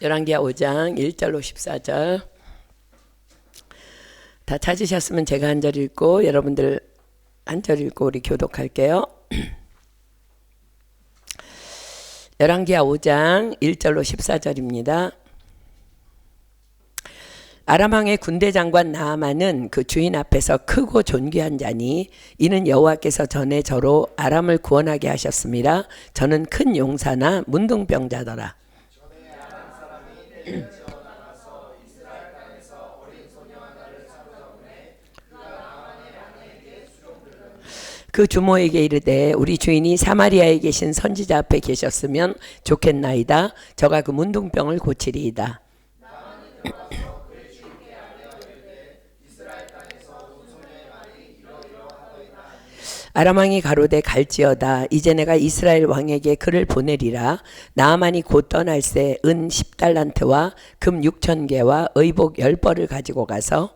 열왕기하 5장 1절로 14절 다 찾으셨으면 제가 한 절 읽고 여러분들 한 절 읽고 우리 교독할게요. 열왕기하 5장 1절로 14절입니다. 아람 왕의 군대 장관 나아만은 그 주인 앞에서 크고 존귀한 자니 이는 여호와께서 전에 저로 아람을 구원하게 하셨습니다. 저는 큰 용사나 문둥병자더라. 그 주모에게 이르되 우리 주인이 사마리아에 계신 선지자 앞에 계셨으면 좋겠나이다. 저가 그 문둥병을 고치리이다. 아람 왕이 가로되 갈지어다. 이제 내가 이스라엘 왕에게 그를 보내리라. 나아만이 곧 떠날새 은 10달란트와 금 6,000개와 의복 10벌을 가지고 가서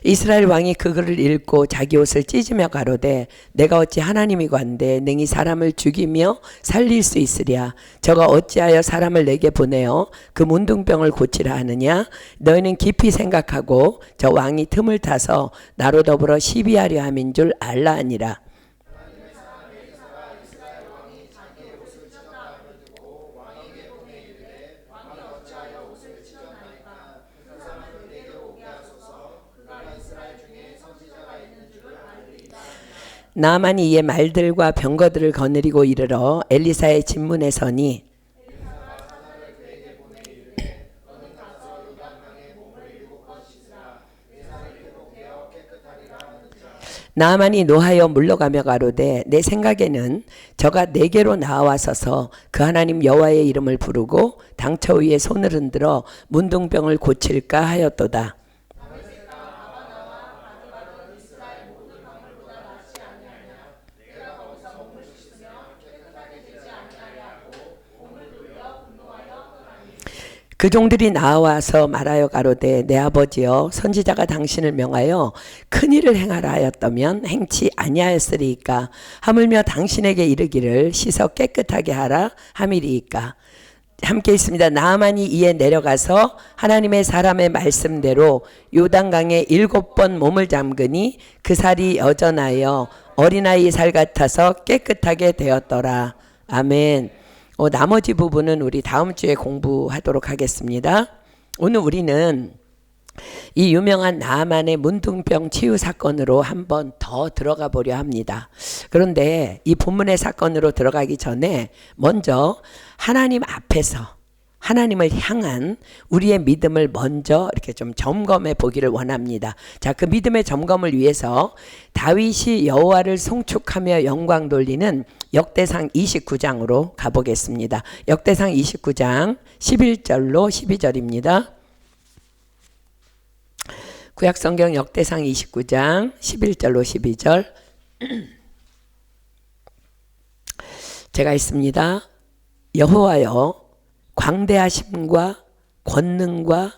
이스라엘 왕이 그 글을 읽고 자기 옷을 찢으며 가로되 내가 어찌 하나님이관대 능히 사람을 죽이며 살릴 수 있으랴. 저가 어찌하여 사람을 내게 보내어 그 문둥병을 고치라 하느냐. 너희는 깊이 생각하고 저 왕이 틈을 타서 나로 더불어 시비하려 함인 줄 알라 하니라. 나아만이 이에 말들과 병거들을 거느리고 이르러 엘리사의 집문에 서니 나아만이 노하여 물러가며 가로되 내 생각에는 저가 내게로 나와서서 그 하나님 여호와의 이름을 부르고 당처 위에 손을 흔들어 문둥병을 고칠까 하였도다. 그 종들이 나와서 말하여 가로되 내 아버지여 선지자가 당신을 명하여 큰일을 행하라 하였다면 행치 아니하였으리이까. 하물며 당신에게 이르기를 씻어 깨끗하게 하라 함이리이까. 함께 있습니다. 나아만이 이에 내려가서 하나님의 사람의 말씀대로 요단강에 7번 몸을 잠그니 그 살이 여전하여 어린아이 살 같아서 깨끗하게 되었더라. 아멘. 나머지 부분은 우리 다음 주에 공부하도록 하겠습니다. 오늘 우리는 이 유명한 나아만의 문둥병 치유 사건으로 한번 더 들어가 보려 합니다. 그런데 이 본문의 사건으로 들어가기 전에 먼저 하나님 앞에서 하나님을 향한 우리의 믿음을 먼저 이렇게 좀 점검해 보기를 원합니다. 자, 그 믿음의 점검을 위해서 다윗이 여호와를 송축하며 영광 돌리는 역대상 29장으로 가보겠습니다. 역대상 29장 11절로 12절입니다. 구약성경 역대상 29장 11절로 12절 제가 있습니다. 여호와여 광대하심과 권능과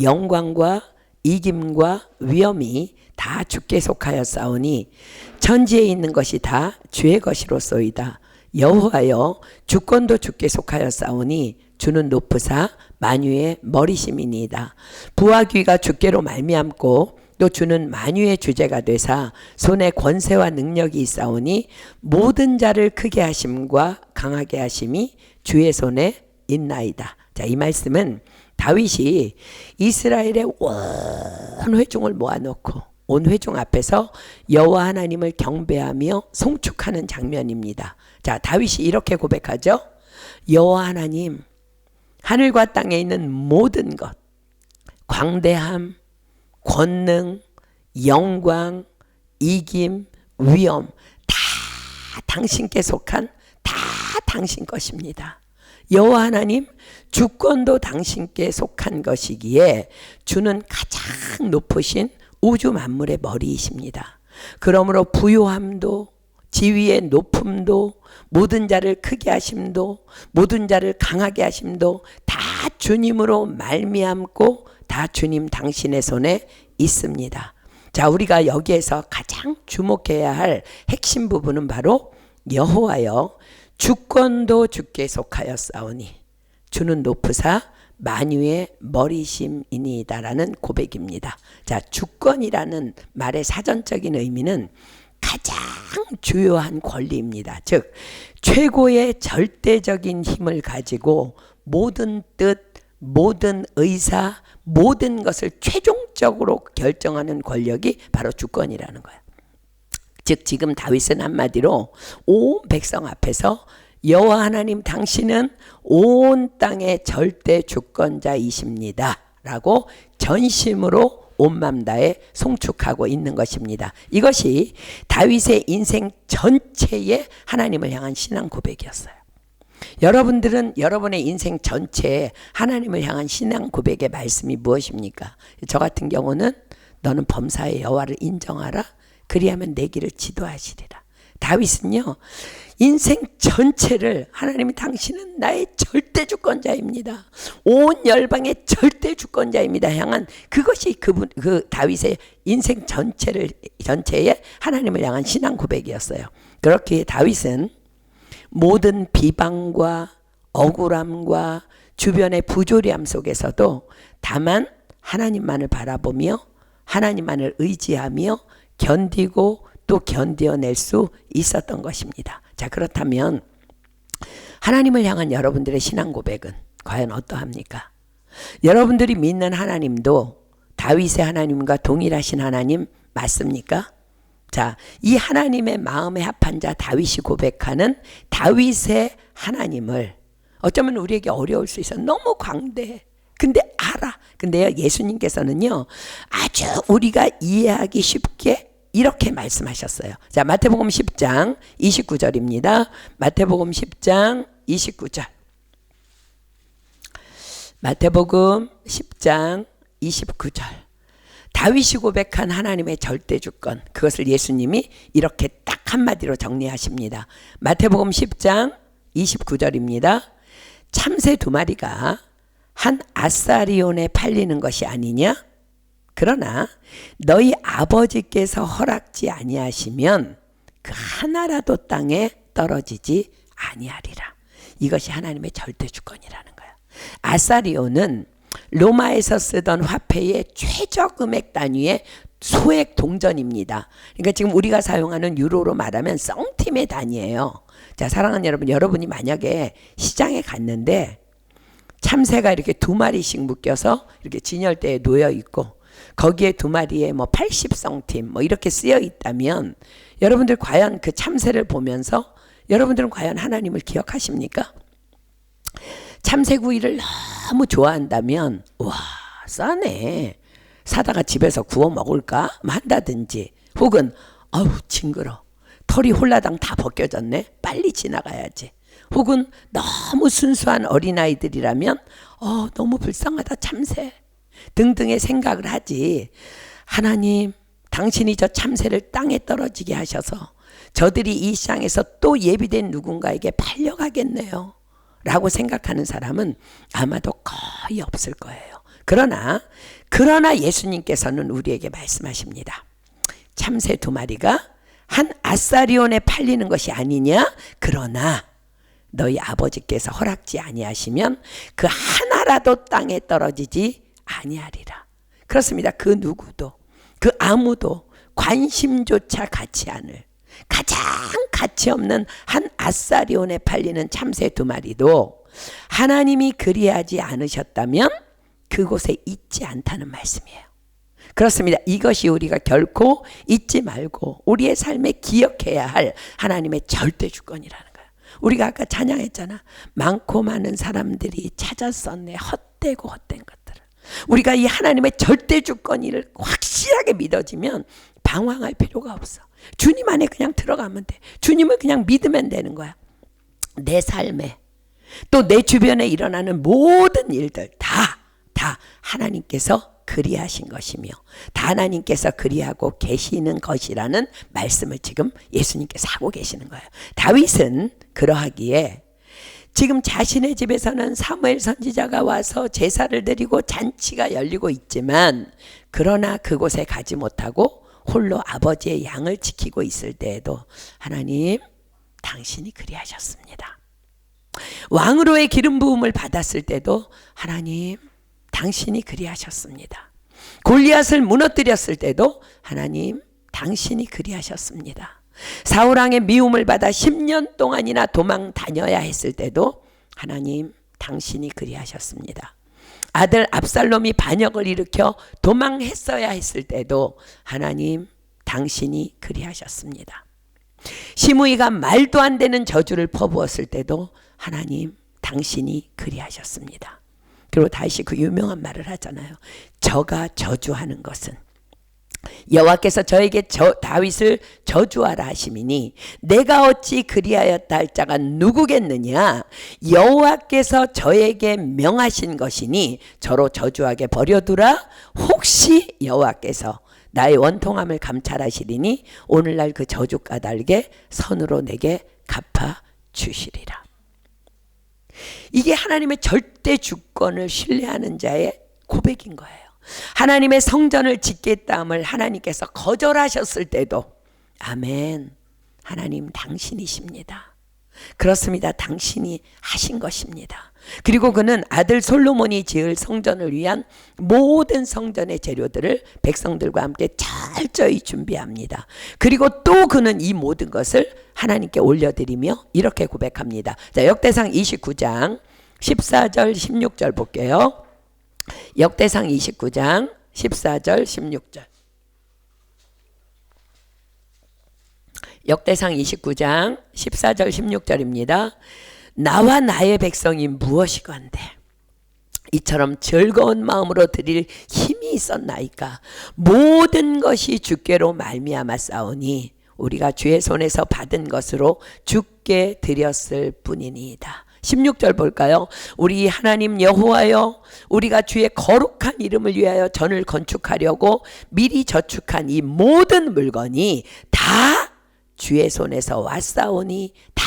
영광과 이김과 위엄이 다 주께 속하였사오니 천지에 있는 것이 다 주의 것이로소이다. 여호와여 주권도 주께 속하였사오니 주는 높으사 만유의 머리심이니이다. 부와 귀가 주께로 말미암고 또 주는 만유의 주제가 되사 손에 권세와 능력이 있사오니 모든 자를 크게 하심과 강하게 하심이 주의 손에 있나이다. 자, 이 말씀은 다윗이 이스라엘의 온 회중을 모아놓고 온 회중 앞에서 여호와 하나님을 경배하며 송축하는 장면입니다. 자, 다윗이 이렇게 고백하죠. 여호와 하나님, 하늘과 땅에 있는 모든 것, 광대함, 권능, 영광, 이김, 위엄 다 당신께 속한 다 당신 것입니다. 여호와 하나님, 주권도 당신께 속한 것이기에 주는 가장 높으신 우주 만물의 머리이십니다. 그러므로 부요함도 지위의 높음도 모든 자를 크게 하심도 모든 자를 강하게 하심도 다 주님으로 말미암고 다 주님 당신의 손에 있습니다. 자, 우리가 여기에서 가장 주목해야 할 핵심 부분은 바로 여호와여 주권도 주께 속하였사오니 주는 높으사 만유의 머리심이니이다라는 고백입니다. 자, 주권이라는 말의 사전적인 의미는 가장 주요한 권리입니다. 즉 최고의 절대적인 힘을 가지고 모든 뜻, 모든 의사, 모든 것을 최종적으로 결정하는 권력이 바로 주권이라는 거예요. 즉 지금 다윗은 한마디로 온 백성 앞에서 여호와 하나님 당신은 온 땅의 절대 주권자이십니다 라고 전심으로 온 맘 다해 송축하고 있는 것입니다. 이것이 다윗의 인생 전체에 하나님을 향한 신앙 고백이었어요. 여러분들은 여러분의 인생 전체에 하나님을 향한 신앙 고백의 말씀이 무엇입니까? 저 같은 경우는 너는 범사의 여호와를 인정하라 그리하면 내 길을 지도하시리라. 다윗은요 인생 전체를 하나님이 당신은 나의 절대 주권자입니다. 온 열방의 절대 주권자입니다. 향한 그것이 그 다윗의 인생 전체에 하나님을 향한 신앙 고백이었어요. 그렇기에 다윗은 모든 비방과 억울함과 주변의 부조리함 속에서도 다만 하나님만을 바라보며 하나님만을 의지하며 견디고 또 견뎌낼 수 있었던 것입니다. 자, 그렇다면 하나님을 향한 여러분들의 신앙 고백은 과연 어떠합니까? 여러분들이 믿는 하나님도 다윗의 하나님과 동일하신 하나님 맞습니까? 자, 이 하나님의 마음에 합한 자 다윗이 고백하는 다윗의 하나님을 어쩌면 우리에게 어려울 수 있어. 너무 광대해. 근데 알아. 근데요, 예수님께서는요, 아주 우리가 이해하기 쉽게 이렇게 말씀하셨어요. 자, 마태복음 10장 29절입니다. 마태복음 10장 29절. 마태복음 10장 29절. 다윗이 고백한 하나님의 절대주권, 그것을 예수님이 이렇게 딱 한마디로 정리하십니다. 마태복음 10장 29절입니다. 참새 2마리가 한 아사리온에 팔리는 것이 아니냐? 그러나 너희 아버지께서 허락지 아니하시면 그 하나라도 땅에 떨어지지 아니하리라. 이것이 하나님의 절대주권이라는 거예요. 아사리온은 로마에서 쓰던 화폐의 최저 금액 단위의 소액 동전입니다. 그러니까 지금 우리가 사용하는 유로로 말하면 썽팀의 단위예요. 자, 사랑하는 여러분, 여러분이 만약에 시장에 갔는데 참새가 이렇게 2마리씩 묶여서 이렇게 진열대에 놓여 있고 거기에 2마리에 뭐 80썽팀 뭐 이렇게 쓰여 있다면 여러분들 과연 그 참새를 보면서 여러분들은 과연 하나님을 기억하십니까? 참새구이를 너무 좋아한다면 와 싸네 사다가 집에서 구워 먹을까 한다든지, 혹은 아우 징그러 털이 홀라당 다 벗겨졌네 빨리 지나가야지, 혹은 너무 순수한 어린아이들이라면 너무 불쌍하다 참새 등등의 생각을 하지. 하나님 당신이 저 참새를 땅에 떨어지게 하셔서 저들이 이 시장에서 또 예비된 누군가에게 팔려가겠네요 라고 생각하는 사람은 아마도 거의 없을 거예요. 그러나 예수님께서는 우리에게 말씀하십니다. 참새 2마리가 한 아사리온에 팔리는 것이 아니냐? 그러나 너희 아버지께서 허락지 아니하시면 그 하나라도 땅에 떨어지지 아니하리라. 그렇습니다. 그 누구도, 그 아무도 관심조차 갖지 않을 가장 가치 없는 한 아사리온에 팔리는 참새 2마리도 하나님이 그리하지 않으셨다면 그곳에 있지 않다는 말씀이에요. 그렇습니다. 이것이 우리가 결코 잊지 말고 우리의 삶에 기억해야 할 하나님의 절대 주권이라는 거예요. 우리가 아까 찬양했잖아. 많고 많은 사람들이 찾았었네. 헛되고 헛된 것들을. 우리가 이 하나님의 절대 주권을 확실하게 믿어지면 방황할 필요가 없어. 주님 안에 그냥 들어가면 돼. 주님을 그냥 믿으면 되는 거야. 내 삶에 또 내 주변에 일어나는 모든 일들 다 하나님께서 그리하신 것이며 다 하나님께서 그리하고 계시는 것이라는 말씀을 지금 예수님께서 하고 계시는 거예요. 다윗은 그러하기에 지금 자신의 집에서는 사무엘 선지자가 와서 제사를 드리고 잔치가 열리고 있지만 그러나 그곳에 가지 못하고 홀로 아버지의 양을 지키고 있을 때에도 하나님 당신이 그리하셨습니다. 왕으로의 기름 부음을 받았을 때도 하나님 당신이 그리하셨습니다. 골리앗을 무너뜨렸을 때도 하나님 당신이 그리하셨습니다. 사울왕의 미움을 받아 10년 동안이나 도망 다녀야 했을 때도 하나님 당신이 그리하셨습니다. 아들 압살롬이 반역을 일으켜 도망했어야 했을 때도 하나님 당신이 그리하셨습니다. 시므이가 말도 안 되는 저주를 퍼부었을 때도 하나님 당신이 그리하셨습니다. 그리고 다시 그 유명한 말을 하잖아요. 저가 저주하는 것은 여호와께서 저에게 다윗을 저주하라 하심이니 내가 어찌 그리하였다 할 자가 누구겠느냐. 여호와께서 저에게 명하신 것이니 저로 저주하게 버려두라. 혹시 여호와께서 나의 원통함을 감찰하시리니 오늘날 그 저주 까닭에 선으로 내게 갚아 주시리라. 이게 하나님의 절대 주권을 신뢰하는 자의 고백인 거예요. 하나님의 성전을 짓겠다함을 하나님께서 거절하셨을 때도 아멘, 하나님 당신이십니다. 그렇습니다. 당신이 하신 것입니다. 그리고 그는 아들 솔로몬이 지을 성전을 위한 모든 성전의 재료들을 백성들과 함께 철저히 준비합니다. 그리고 또 그는 이 모든 것을 하나님께 올려드리며 이렇게 고백합니다. 자, 역대상 29장 14절 16절 볼게요. 역대상 29장 14절 16절. 역대상 29장 14절 16절입니다. 나와 나의 백성이 무엇이건대 이처럼 즐거운 마음으로 드릴 힘이 있었나이까. 모든 것이 주께로 말미암아 싸우니 우리가 주의 손에서 받은 것으로 주께 드렸을 뿐이니이다. 16절 볼까요? 우리 하나님 여호와여, 우리가 주의 거룩한 이름을 위하여 전을 건축하려고 미리 저축한 이 모든 물건이 다 주의 손에서 왔사오니 다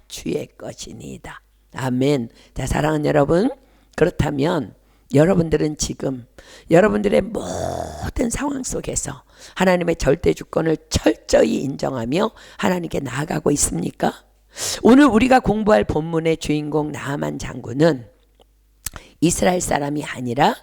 주의 것이니이다. 아멘. 자, 사랑하는 여러분, 그렇다면 여러분들은 지금 여러분들의 모든 상황 속에서 하나님의 절대 주권을 철저히 인정하며 하나님께 나아가고 있습니까? 오늘 우리가 공부할 본문의 주인공 나아만 장군은 이스라엘 사람이 아니라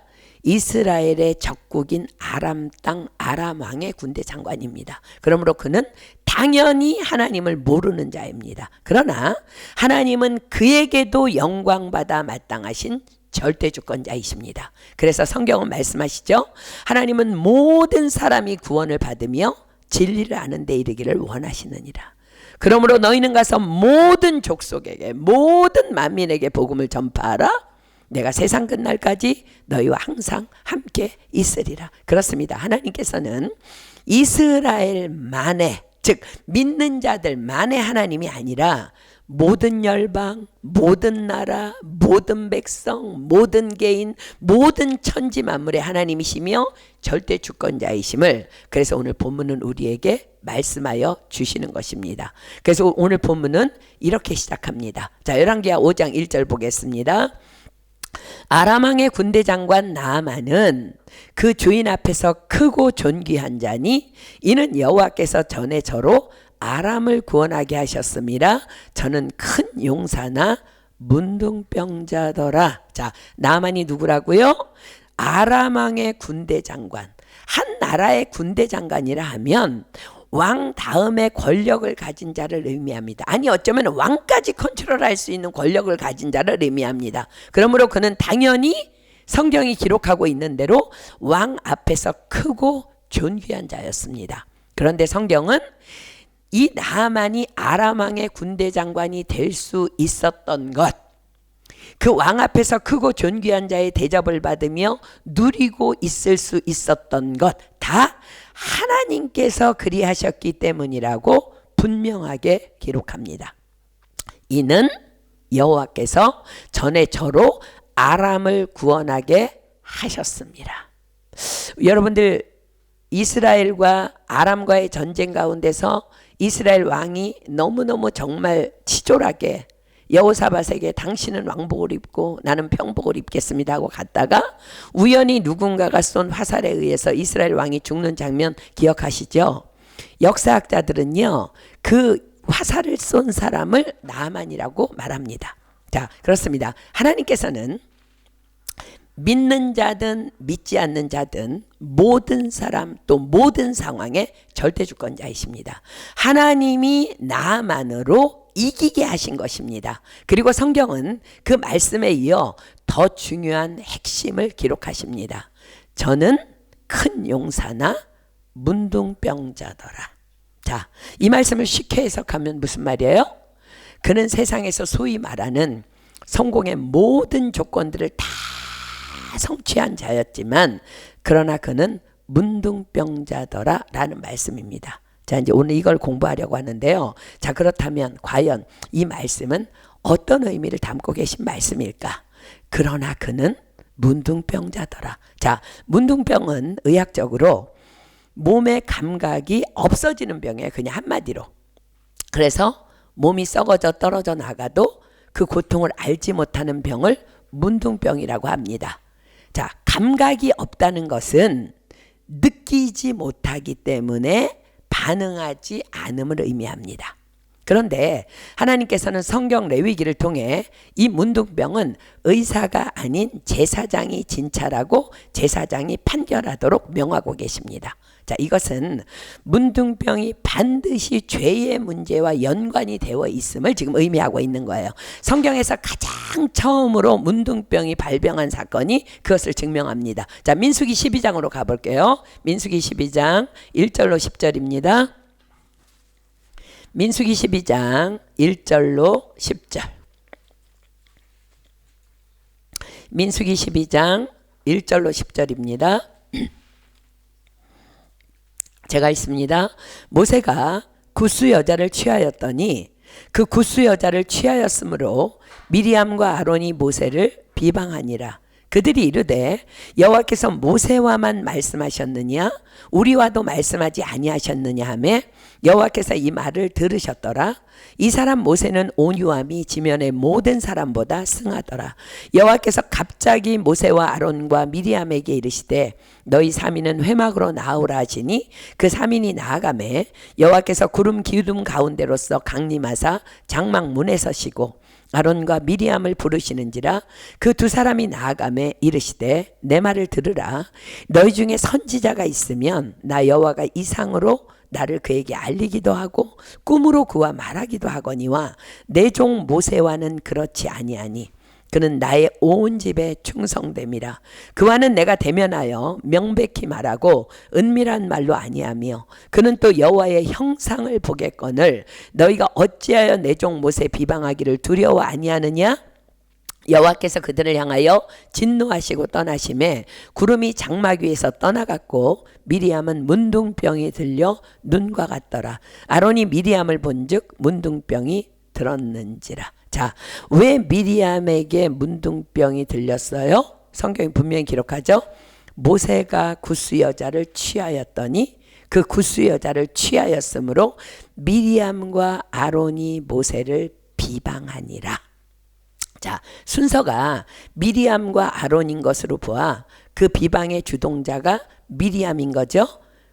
이스라엘의 적국인 아람 땅 아람 왕의 군대 장관입니다. 그러므로 그는 당연히 하나님을 모르는 자입니다. 그러나 하나님은 그에게도 영광받아 마땅하신 절대주권자이십니다. 그래서 성경은 말씀하시죠. 하나님은 모든 사람이 구원을 받으며 진리를 아는 데 이르기를 원하시느니라. 그러므로 너희는 가서 모든 족속에게 모든 만민에게 복음을 전파하라. 내가 세상 끝날까지 너희와 항상 함께 있으리라. 그렇습니다. 하나님께서는 이스라엘만의, 즉 믿는 자들만의 하나님이 아니라 모든 열방, 모든 나라, 모든 백성, 모든 개인, 모든 천지 만물의 하나님이시며 절대 주권자이심을 그래서 오늘 본문은 우리에게 말씀하여 주시는 것입니다. 그래서 오늘 본문은 이렇게 시작합니다. 자, 열왕기하 5장 1절 보겠습니다. 아람 왕의 군대 장관 나아만은 그 주인 앞에서 크고 존귀한 자니 이는 여호와께서 전에 저로 아람을 구원하게 하셨습니다. 저는 큰 용사나 문둥병자더라. 자, 나아만이 누구라고요? 아람 왕의 군대 장관. 한 나라의 군대 장관이라 하면 왕 다음에 권력을 가진 자를 의미합니다. 아니 어쩌면 왕까지 컨트롤할 수 있는 권력을 가진 자를 의미합니다. 그러므로 그는 당연히 성경이 기록하고 있는 대로 왕 앞에서 크고 존귀한 자였습니다. 그런데 성경은 이 나아만이 아람 왕의 군대 장관이 될 수 있었던 것, 그 왕 앞에서 크고 존귀한 자의 대접을 받으며 누리고 있을 수 있었던 것 다 하나님께서 그리하셨기 때문이라고 분명하게 기록합니다. 이는 여호와께서 전에 저로 아람을 구원하게 하셨습니다. 여러분들 이스라엘과 아람과의 전쟁 가운데서 이스라엘 왕이 너무너무 정말 치졸하게 여호사밧에게 당신은 왕복을 입고 나는 평복을 입겠습니다 하고 갔다가 우연히 누군가가 쏜 화살에 의해서 이스라엘 왕이 죽는 장면 기억하시죠? 역사학자들은요, 그 화살을 쏜 사람을 나아만이라고 말합니다. 자, 그렇습니다. 하나님께서는 믿는 자든 믿지 않는 자든 모든 사람 또 모든 상황의 절대 주권자이십니다. 하나님이 나만으로 이기게 하신 것입니다. 그리고 성경은 그 말씀에 이어 더 중요한 핵심을 기록하십니다. 저는 큰 용사나 문둥병자더라. 자, 이 말씀을 쉽게 해석하면 무슨 말이에요? 그는 세상에서 소위 말하는 성공의 모든 조건들을 다 성취한 자였지만 그러나 그는 문둥병자더라 라는 말씀입니다. 자, 이제 오늘 이걸 공부하려고 하는데요. 자, 그렇다면 과연 이 말씀은 어떤 의미를 담고 계신 말씀일까? 그러나 그는 문둥병자더라. 자, 문둥병은 의학적으로 몸의 감각이 없어지는 병이에요. 그냥 한마디로. 그래서 몸이 썩어져 떨어져 나가도 그 고통을 알지 못하는 병을 문둥병이라고 합니다. 자, 감각이 없다는 것은 느끼지 못하기 때문에 반응하지 않음을 의미합니다. 그런데 하나님께서는 성경 레위기를 통해 이 문둥병은 의사가 아닌 제사장이 진찰하고 제사장이 판결하도록 명하고 계십니다. 자, 이것은 문둥병이 반드시 죄의 문제와 연관이 되어 있음을 지금 의미하고 있는 거예요. 성경에서 가장 처음으로 문둥병이 발병한 사건이 그것을 증명합니다. 자, 민수기 12장으로 가볼게요. 민수기 12장 1절로 10절입니다. 민수기 12장 1절로 10절. 민수기 12장 1절로 10절입니다. 제가 있습니다. 모세가 굿수 여자를 취하였더니 그 굿수 여자를 취하였으므로 미리암과 아론이 모세를 비방하니라. 그들이 이르되 여호와께서 모세와만 말씀하셨느냐 우리와도 말씀하지 아니하셨느냐 하며 여호와께서 이 말을 들으셨더라. 이 사람 모세는 온유함이 지면의 모든 사람보다 승하더라. 여호와께서 갑자기 모세와 아론과 미리암에게 이르시되 너희 사민은 회막으로 나오라 하시니 그 사민이 나아가매 여호와께서 구름 기둥 가운데로서 강림하사 장막 문에 서시고 아론과 미리암을 부르시는지라. 그 두 사람이 나아가매 이르시되 내 말을 들으라. 너희 중에 선지자가 있으면 나 여호와가 이상으로 나를 그에게 알리기도 하고 꿈으로 그와 말하기도 하거니와 내 종 모세와는 그렇지 아니하니 그는 나의 온 집에 충성됨이라. 그와는 내가 대면하여 명백히 말하고 은밀한 말로 아니하며 그는 또 여호와의 형상을 보겠거늘 너희가 어찌하여 내 종 모세 비방하기를 두려워 아니하느냐? 여호와께서 그들을 향하여 진노하시고 떠나심에 구름이 장막 위에서 떠나갔고 미리암은 문둥병이 들려 눈과 같더라. 아론이 미리암을 본즉 문둥병이 들었는지라. 자, 왜 미리암에게 문둥병이 들렸어요? 성경이 분명히 기록하죠. 모세가 굿수 여자를 취하였더니 그 굿수 여자를 취하였으므로 미리암과 아론이 모세를 비방하니라. 자, 순서가 미리암과 아론인 것으로 보아 그 비방의 주동자가 미리암인 거죠.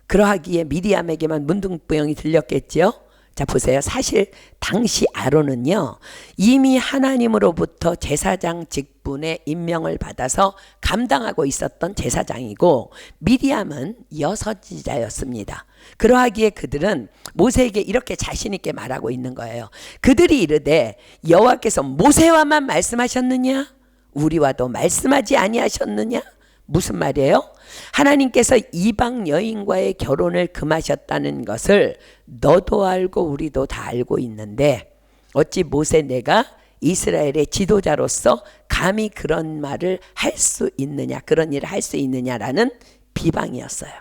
그러하기에 미리암에게만 문둥병이 들렸겠죠. 자, 보세요. 사실 당시 아론은요 이미 하나님으로부터 제사장 직분에 임명을 받아서 감당하고 있었던 제사장이고 미리암은 여선지자였습니다. 그러하기에 그들은 모세에게 이렇게 자신 있게 말하고 있는 거예요. 그들이 이르되 여호와께서 모세와만 말씀하셨느냐 우리와도 말씀하지 아니하셨느냐. 무슨 말이에요? 하나님께서 이방 여인과의 결혼을 금하셨다는 것을 너도 알고 우리도 다 알고 있는데 어찌 모세 내가 이스라엘의 지도자로서 감히 그런 말을 할 수 있느냐 그런 일을 할 수 있느냐라는 비방이었어요.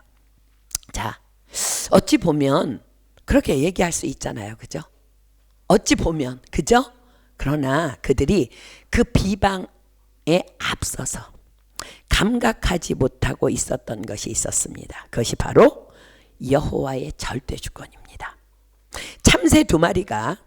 자, 어찌 보면 그렇게 얘기할 수 있잖아요. 그죠? 어찌 보면 그죠? 그러나 그들이 그 비방에 앞서서 감각하지 못하고 있었던 것이 있었습니다. 그것이 바로 여호와의 절대 주권입니다. 참새 두 마리가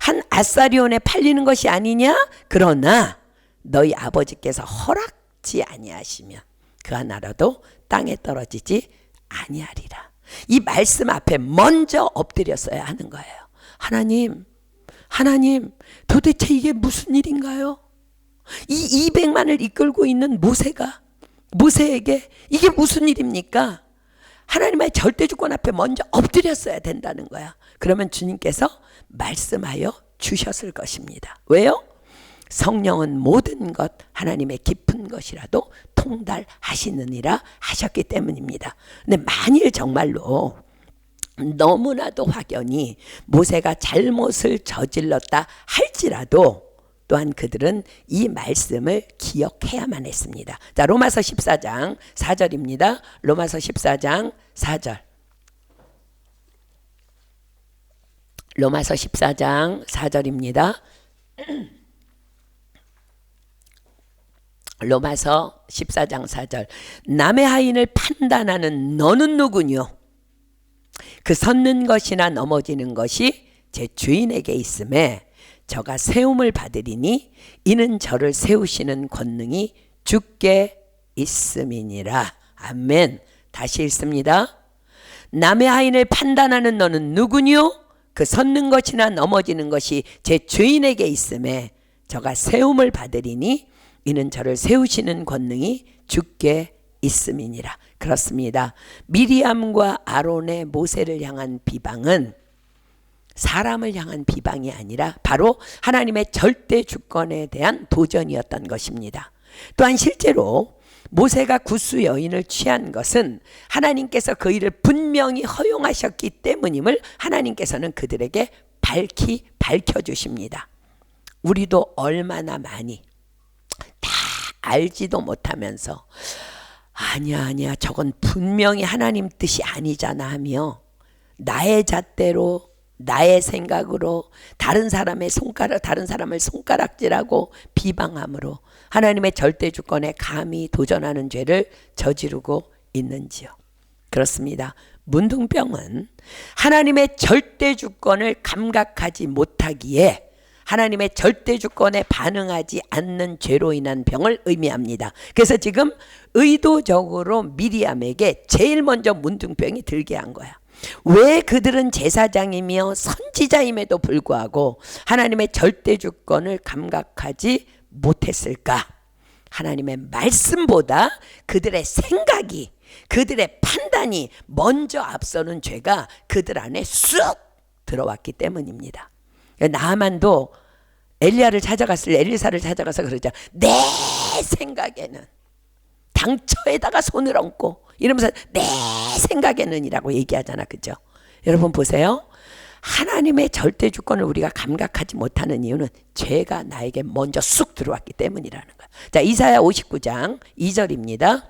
한 아사리온에 팔리는 것이 아니냐? 그러나 너희 아버지께서 허락지 아니하시면 그 하나라도 땅에 떨어지지 아니하리라. 이 말씀 앞에 먼저 엎드렸어야 하는 거예요. 하나님 도대체 이게 무슨 일인가요? 이 200만을 이끌고 있는 모세에게 이게 무슨 일입니까? 하나님의 절대주권 앞에 먼저 엎드렸어야 된다는 거야. 그러면 주님께서 말씀하여 주셨을 것입니다. 왜요? 성령은 모든 것 하나님의 깊은 것이라도 통달하시느니라 하셨기 때문입니다. 근데 만일 정말로 너무나도 확연히 모세가 잘못을 저질렀다 할지라도 또한 그들은 이 말씀을 기억해야만 했습니다. 자, 로마서 14장 4절입니다. 로마서 14장 4절. 로마서 14장 4절입니다. 로마서 14장 4절. 남의 하인을 판단하는 너는 누구뇨? 그 섰는 것이나 넘어지는 것이 제 주인에게 있음에 저가 세움을 받으리니 이는 저를 세우시는 권능이 주께 있음이니라. 아멘. 다시 읽습니다. 남의 하인을 판단하는 너는 누구뇨? 그 섰는 것이나 넘어지는 것이 제 주인에게 있음에 저가 세움을 받으리니 이는 저를 세우시는 권능이 주께 있음이니라. 그렇습니다. 미리암과 아론의 모세를 향한 비방은 사람을 향한 비방이 아니라 바로 하나님의 절대 주권에 대한 도전이었던 것입니다. 또한 실제로 모세가 구스 여인을 취한 것은 하나님께서 그 일을 분명히 허용하셨기 때문임을 하나님께서는 그들에게 밝혀주십니다. 우리도 얼마나 많이 다 알지도 못하면서 아니야 저건 분명히 하나님 뜻이 아니잖아 하며 나의 잣대로 나의 생각으로 다른 사람을 손가락질하고 비방함으로 하나님의 절대 주권에 감히 도전하는 죄를 저지르고 있는지요. 그렇습니다. 문둥병은 하나님의 절대 주권을 감각하지 못하기에 하나님의 절대 주권에 반응하지 않는 죄로 인한 병을 의미합니다. 그래서 지금 의도적으로 미리암에게 제일 먼저 문둥병이 들게 한 거야. 왜 그들은 제사장이며 선지자임에도 불구하고 하나님의 절대 주권을 감각하지 못했을까? 하나님의 말씀보다 그들의 생각이, 그들의 판단이 먼저 앞서는 죄가 그들 안에 쑥 들어왔기 때문입니다. 나만도 엘리사를 찾아가서 그러죠. 내 생각에는 당처에다가 손을 얹고 이러면서 내 생각에는 이라고 얘기하잖아. 그죠? 여러분 보세요. 하나님의 절대 주권을 우리가 감각하지 못하는 이유는 죄가 나에게 먼저 쑥 들어왔기 때문이라는 거야. 자, 이사야 59장 2절입니다.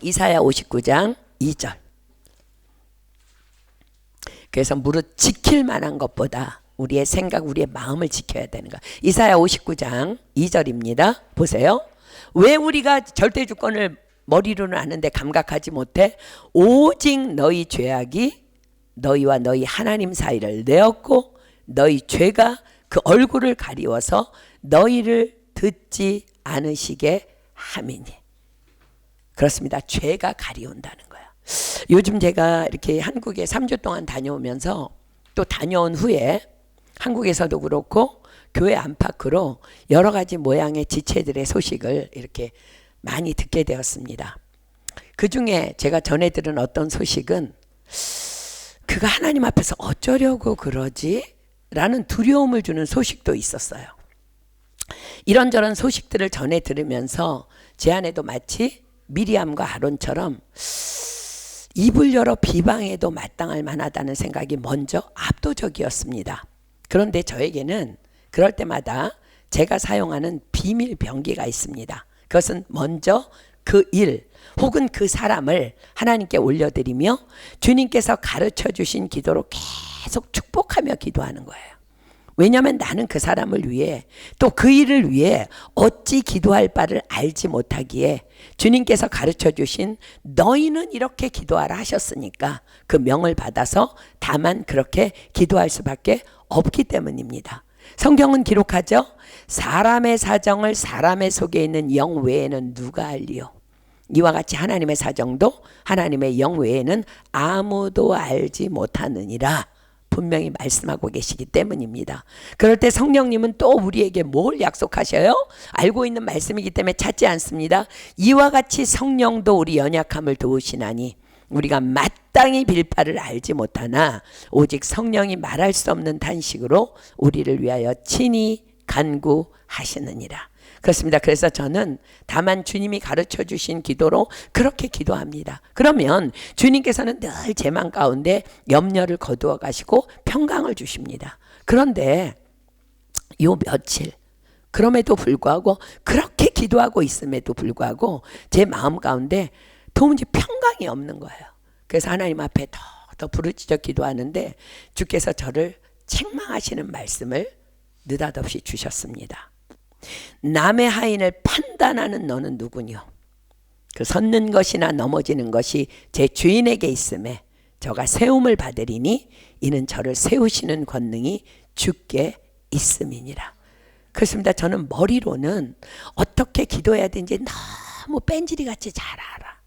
이사야 59장 2절. 그래서 무릇 지킬 만한 것보다 우리의 생각, 우리의 마음을 지켜야 되는 거야. 이사야 59장 2절입니다. 보세요. 왜 우리가 절대 주권을 머리로는 아는데 감각하지 못해? 오직 너희 죄악이 너희와 너희 하나님 사이를 내었고 너희 죄가 그 얼굴을 가리워서 너희를 듣지 않으시게 함이니. 그렇습니다. 죄가 가리운다는 거야. 요즘 제가 이렇게 한국에 3주 동안 다녀오면서 또 다녀온 후에 한국에서도 그렇고 교회 안팎으로 여러 가지 모양의 지체들의 소식을 이렇게 많이 듣게 되었습니다. 그 중에 제가 전해 들은 어떤 소식은 그가 하나님 앞에서 어쩌려고 그러지? 라는 두려움을 주는 소식도 있었어요. 이런저런 소식들을 전해 들으면서 제 안에도 마치 미리암과 아론처럼 입을 열어 비방해도 마땅할 만하다는 생각이 먼저 압도적이었습니다. 그런데 저에게는 그럴 때마다 제가 사용하는 비밀 병기가 있습니다. 그것은 먼저 그 일 혹은 그 사람을 하나님께 올려드리며 주님께서 가르쳐 주신 기도로 계속 축복하며 기도하는 거예요. 왜냐하면 나는 그 사람을 위해 또 그 일을 위해 어찌 기도할 바를 알지 못하기에 주님께서 가르쳐 주신 너희는 이렇게 기도하라 하셨으니까 그 명을 받아서 다만 그렇게 기도할 수밖에 없기 때문입니다. 성경은 기록하죠. 사람의 사정을 사람의 속에 있는 영 외에는 누가 알리요. 이와 같이 하나님의 사정도 하나님의 영 외에는 아무도 알지 못하느니라 분명히 말씀하고 계시기 때문입니다. 그럴 때 성령님은 또 우리에게 뭘 약속하셔요? 알고 있는 말씀이기 때문에 찾지 않습니다. 이와 같이 성령도 우리 연약함을 도우시나니 우리가 마땅히 빌 바를 알지 못하나 오직 성령이 말할 수 없는 탄식으로 우리를 위하여 친히 간구하시느니라. 그렇습니다. 그래서 저는 다만 주님이 가르쳐 주신 기도로 그렇게 기도합니다. 그러면 주님께서는 늘 제 맘 가운데 염려를 거두어 가시고 평강을 주십니다. 그런데 요 며칠 그럼에도 불구하고 그렇게 기도하고 있음에도 불구하고 제 마음 가운데 도무지 평강이 없는 거예요. 그래서 하나님 앞에 더 부르짖어 기도하는데 주께서 저를 책망하시는 말씀을 느닷없이 주셨습니다. 남의 하인을 판단하는 너는 누구뇨? 그 섰는 것이나 넘어지는 것이 제 주인에게 있음에 저가 세움을 받으리니 이는 저를 세우시는 권능이 주께 있음이니라. 그렇습니다. 저는 머리로는 어떻게 기도해야 되는지 너무 뺀질이 같이 잘 알아.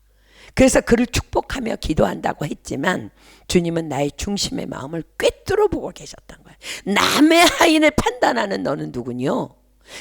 그래서 그를 축복하며 기도한다고 했지만 주님은 나의 중심의 마음을 꿰뚫어 보고 계셨던 거예요. 남의 하인을 판단하는 너는 누구뇨?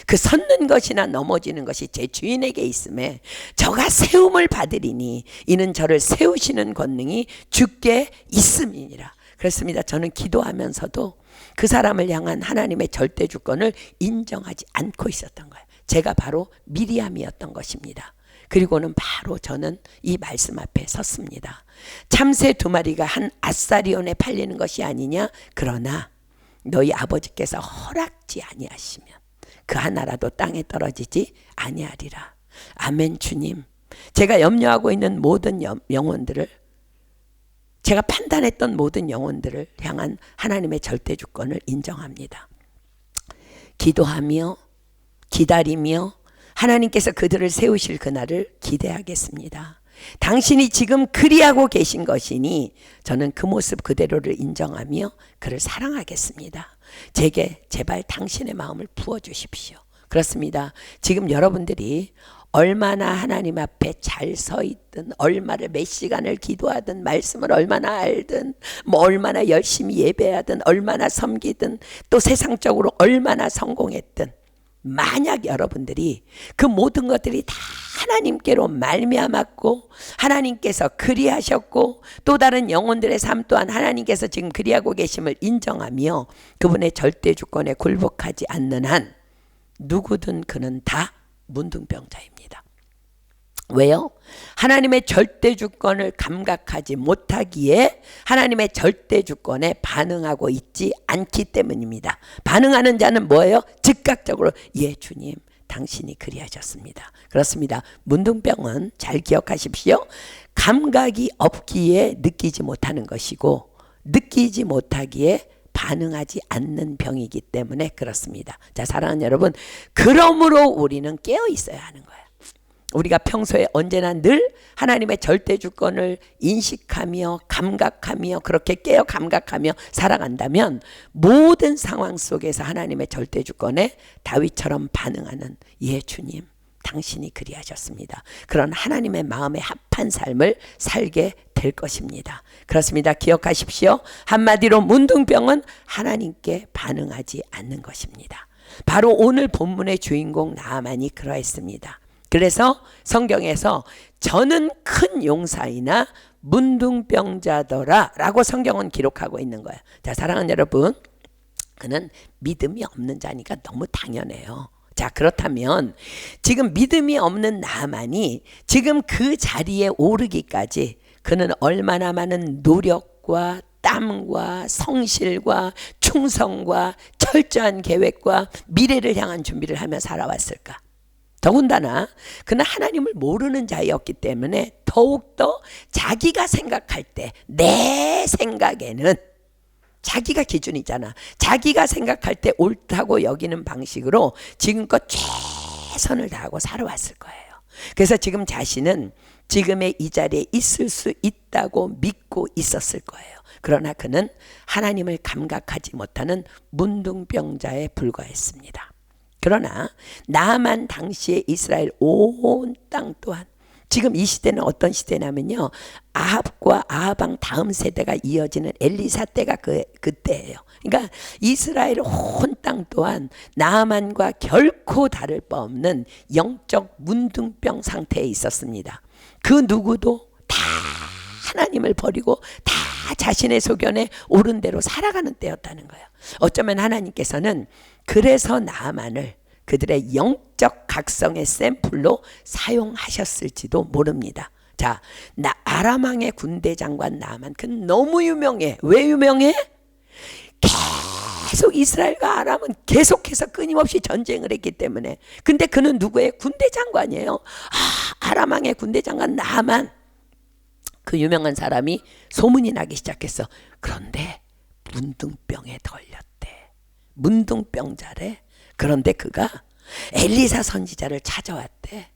그 섰는 것이나 넘어지는 것이 제 주인에게 있음에 저가 세움을 받으리니 이는 저를 세우시는 권능이 주께 있음이니라. 그렇습니다. 저는 기도하면서도 그 사람을 향한 하나님의 절대 주권을 인정하지 않고 있었던 거예요. 제가 바로 미리암이었던 것입니다. 그리고는 바로 저는 이 말씀 앞에 섰습니다. 참새 2마리가 한 아사리온에 팔리는 것이 아니냐? 그러나 너희 아버지께서 허락지 아니하시면 그 하나라도 땅에 떨어지지 아니하리라. 아멘. 주님, 제가 염려하고 있는 모든 영혼들을, 제가 판단했던 모든 영혼들을 향한 하나님의 절대 주권을 인정합니다. 기도하며 기다리며 하나님께서 그들을 세우실 그날을 기대하겠습니다. 당신이 지금 그리하고 계신 것이니 저는 그 모습 그대로를 인정하며 그를 사랑하겠습니다. 제게 제발 당신의 마음을 부어주십시오. 그렇습니다. 지금 여러분들이 얼마나 하나님 앞에 잘 서 있든, 얼마를 몇 시간을 기도하든, 말씀을 얼마나 알든, 뭐 얼마나 열심히 예배하든, 얼마나 섬기든, 또 세상적으로 얼마나 성공했든, 만약 여러분들이 그 모든 것들이 다 하나님께로 말미암았고 하나님께서 그리하셨고 또 다른 영혼들의 삶 또한 하나님께서 지금 그리하고 계심을 인정하며 그분의 절대 주권에 굴복하지 않는 한 누구든 그는 다 문둥병자입니다. 왜요? 하나님의 절대 주권을 감각하지 못하기에 하나님의 절대 주권에 반응하고 있지 않기 때문입니다. 반응하는 자는 뭐예요? 즉각적으로 예 주님 당신이 그리하셨습니다. 그렇습니다. 문둥병은 잘 기억하십시오. 감각이 없기에 느끼지 못하는 것이고 느끼지 못하기에 반응하지 않는 병이기 때문에 그렇습니다. 자, 사랑하는 여러분, 그러므로 우리는 깨어 있어야 하는 거예요. 우리가 평소에 언제나 늘 하나님의 절대 주권을 인식하며 감각하며 그렇게 깨어 감각하며 살아간다면 모든 상황 속에서 하나님의 절대 주권에 다윗처럼 반응하는 예 주님 당신이 그리하셨습니다. 그런 하나님의 마음에 합한 삶을 살게 될 것입니다. 그렇습니다. 기억하십시오. 한마디로 문둥병은 하나님께 반응하지 않는 것입니다. 바로 오늘 본문의 주인공 나아만이 그러했습니다. 그래서 성경에서 저는 큰 용사이나 문둥병자더라 라고 성경은 기록하고 있는 거예요. 자, 사랑하는 여러분, 그는 믿음이 없는 자니까 너무 당연해요. 자, 그렇다면 지금 믿음이 없는 나만이 지금 그 자리에 오르기까지 그는 얼마나 많은 노력과 땀과 성실과 충성과 철저한 계획과 미래를 향한 준비를 하며 살아왔을까? 더군다나 그는 하나님을 모르는 자였기 때문에 더욱더 자기가 생각할 때 내 생각에는 자기가 기준이잖아. 자기가 생각할 때 옳다고 여기는 방식으로 지금껏 최선을 다하고 살아왔을 거예요. 그래서 지금 자신은 지금의 이 자리에 있을 수 있다고 믿고 있었을 거예요. 그러나 그는 하나님을 감각하지 못하는 문둥병자에 불과했습니다. 그러나 나만 당시에 이스라엘 온 땅 또한, 지금 이 시대는 어떤 시대냐면요, 아합과 아합 왕 다음 세대가 이어지는 엘리사 때가 그때예요. 그러니까 이스라엘 온 땅 또한 나만과 결코 다를 바 없는 영적 문둥병 상태에 있었습니다. 그 누구도 다 하나님을 버리고 다 자신의 소견에 옳은 대로 살아가는 때였다는 거예요. 어쩌면 하나님께서는 그래서 나만을 그들의 영적 각성의 샘플로 사용하셨을지도 모릅니다. 자, 아람 왕의 군대 장관 나만, 그는 너무 유명해. 왜 유명해? 계속 이스라엘과 아람은 계속해서 끊임없이 전쟁을 했기 때문에. 근데 그는 누구의 군대 장관이에요? 아람 왕의 군대 장관 나만. 그 유명한 사람이 소문이 나기 시작했어. 그런데 문둥병에 걸렸대. 문둥병자래. 그런데 그가 엘리사 선지자를 찾아왔대.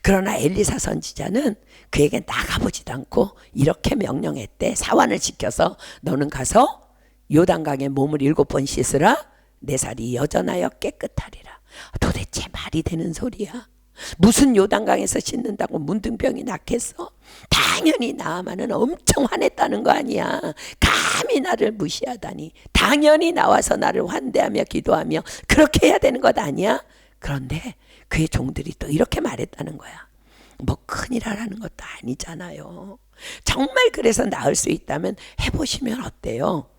그러나 엘리사 선지자는 그에게 나가보지도 않고 이렇게 명령했대. 사환을 시켜서 너는 가서 요단강에 몸을 7번 씻으라. 내 살이 여전하여 깨끗하리라. 도대체 말이 되는 소리야? 무슨 요단강에서 씻는다고 문둥병이 낫겠어? 당연히 나아만은 엄청 화냈다는 거 아니야. 감히 나를 무시하다니. 당연히 나와서 나를 환대하며 기도하며 그렇게 해야 되는 것 아니야? 그런데 그의 종들이 또 이렇게 말했다는 거야. 뭐 큰일 하라는 것도 아니잖아요. 정말 그래서 나을 수 있다면 해보시면 어때요?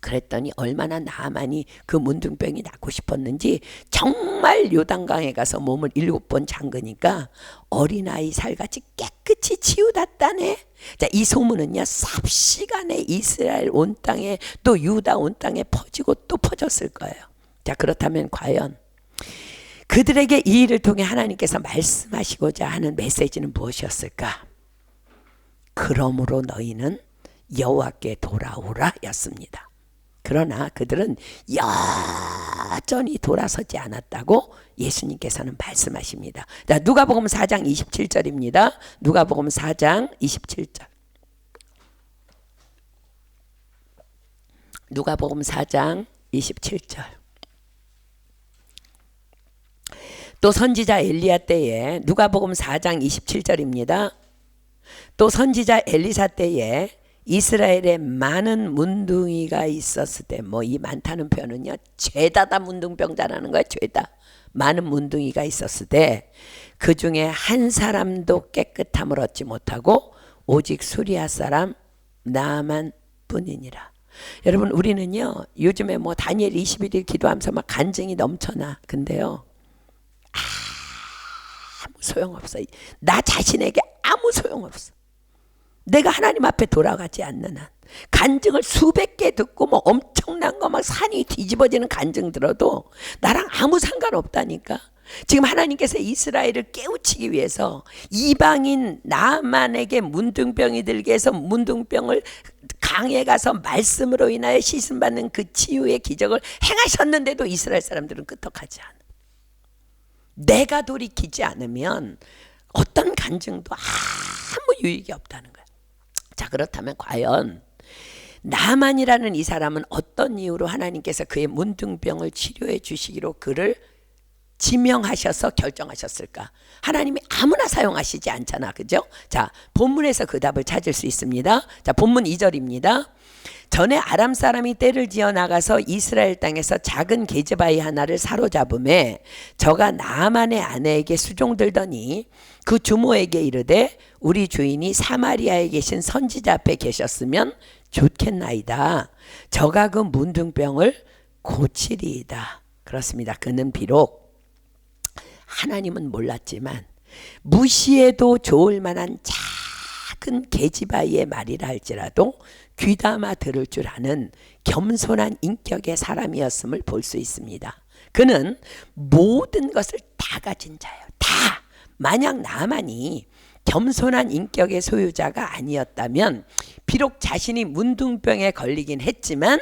그랬더니 얼마나 나만이 그 문둥병이 낫고 싶었는지 정말 요단강에 가서 몸을 7번 잠그니까 어린아이 살같이 깨끗이 치유됐다네. 자, 이 소문은요 삽시간에 이스라엘 온 땅에 또 유다 온 땅에 퍼지고 또 퍼졌을 거예요. 자, 그렇다면 과연 그들에게 이 일을 통해 하나님께서 말씀하시고자 하는 메시지는 무엇이었을까? 그러므로 너희는 여호와께 돌아오라 였습니다. 그러나 그들은 여전히 돌아서지 않았다고 예수님께서는 말씀하십니다. 자, 누가복음 4장 27절입니다. 누가복음 4장 27절. 누가복음 4장 27절. 또 선지자 엘리야 때에, 누가복음 4장 27절입니다. 또 선지자 엘리사 때에 이스라엘에 많은 문둥이가 있었을 때, 뭐 이 많다는 표현은요 죄다다 문둥병자라는 거예요. 죄다. 많은 문둥이가 있었을 때 그 중에 한 사람도 깨끗함을 얻지 못하고 오직 수리아 사람 나만 뿐이니라. 여러분, 우리는요 요즘에 뭐 다니엘 21일 기도하면서 막 간증이 넘쳐나. 근데요 아무 소용없어. 나 자신에게 아무 소용없어. 내가 하나님 앞에 돌아가지 않는 한 간증을 수백 개 듣고 뭐 엄청난 거 막 산이 뒤집어지는 간증 들어도 나랑 아무 상관없다니까. 지금 하나님께서 이스라엘을 깨우치기 위해서 이방인 나만에게 문둥병이 들게 해서 문둥병을 강에 가서 말씀으로 인하여 씻음받는 그 치유의 기적을 행하셨는데도 이스라엘 사람들은 끄떡하지 않아. 내가 돌이키지 않으면 어떤 간증도 아무 유익이 없다는 거야. 자, 그렇다면 과연 나만이라는 이 사람은 어떤 이유로 하나님께서 그의 문둥병을 치료해 주시기로 그를 지명하셔서 결정하셨을까? 하나님이 아무나 사용하시지 않잖아, 그죠? 자, 본문에서 그 답을 찾을 수 있습니다. 자, 본문 2절입니다. 전에 아람 사람이 떼를 지어 나가서 이스라엘 땅에서 작은 계즈바위 하나를 사로잡음에 저가 나만의 아내에게 수종들더니 그 주모에게 이르되 우리 주인이 사마리아에 계신 선지자 앞에 계셨으면 좋겠나이다. 저가 그 문둥병을 고치리이다. 그렇습니다. 그는 비록 하나님은 몰랐지만 무시해도 좋을 만한 작은 계지바위의 말이라 할지라도 귀담아 들을 줄 아는 겸손한 인격의 사람이었음을 볼 수 있습니다. 그는 모든 것을 다 가진 자예요. 다. 만약 나만이 겸손한 인격의 소유자가 아니었다면 비록 자신이 문둥병에 걸리긴 했지만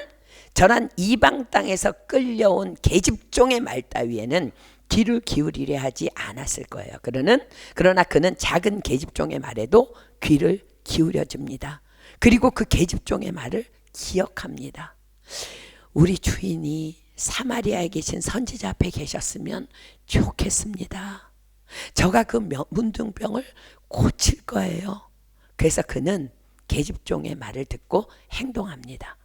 저런 이방 땅에서 끌려온 계집종의 말 따위에는 귀를 기울이려 하지 않았을 거예요. 그러나 그는 작은 계집종의 말에도 귀를 기울여 줍니다. 그리고 그 계집종의 말을 기억합니다. 우리 주인이 사마리아에 계신 선지자 앞에 계셨으면 좋겠습니다. 저가 그 문둥병을 고칠 거예요. 그래서 그는 계집종의 말을 듣고 행동합니다.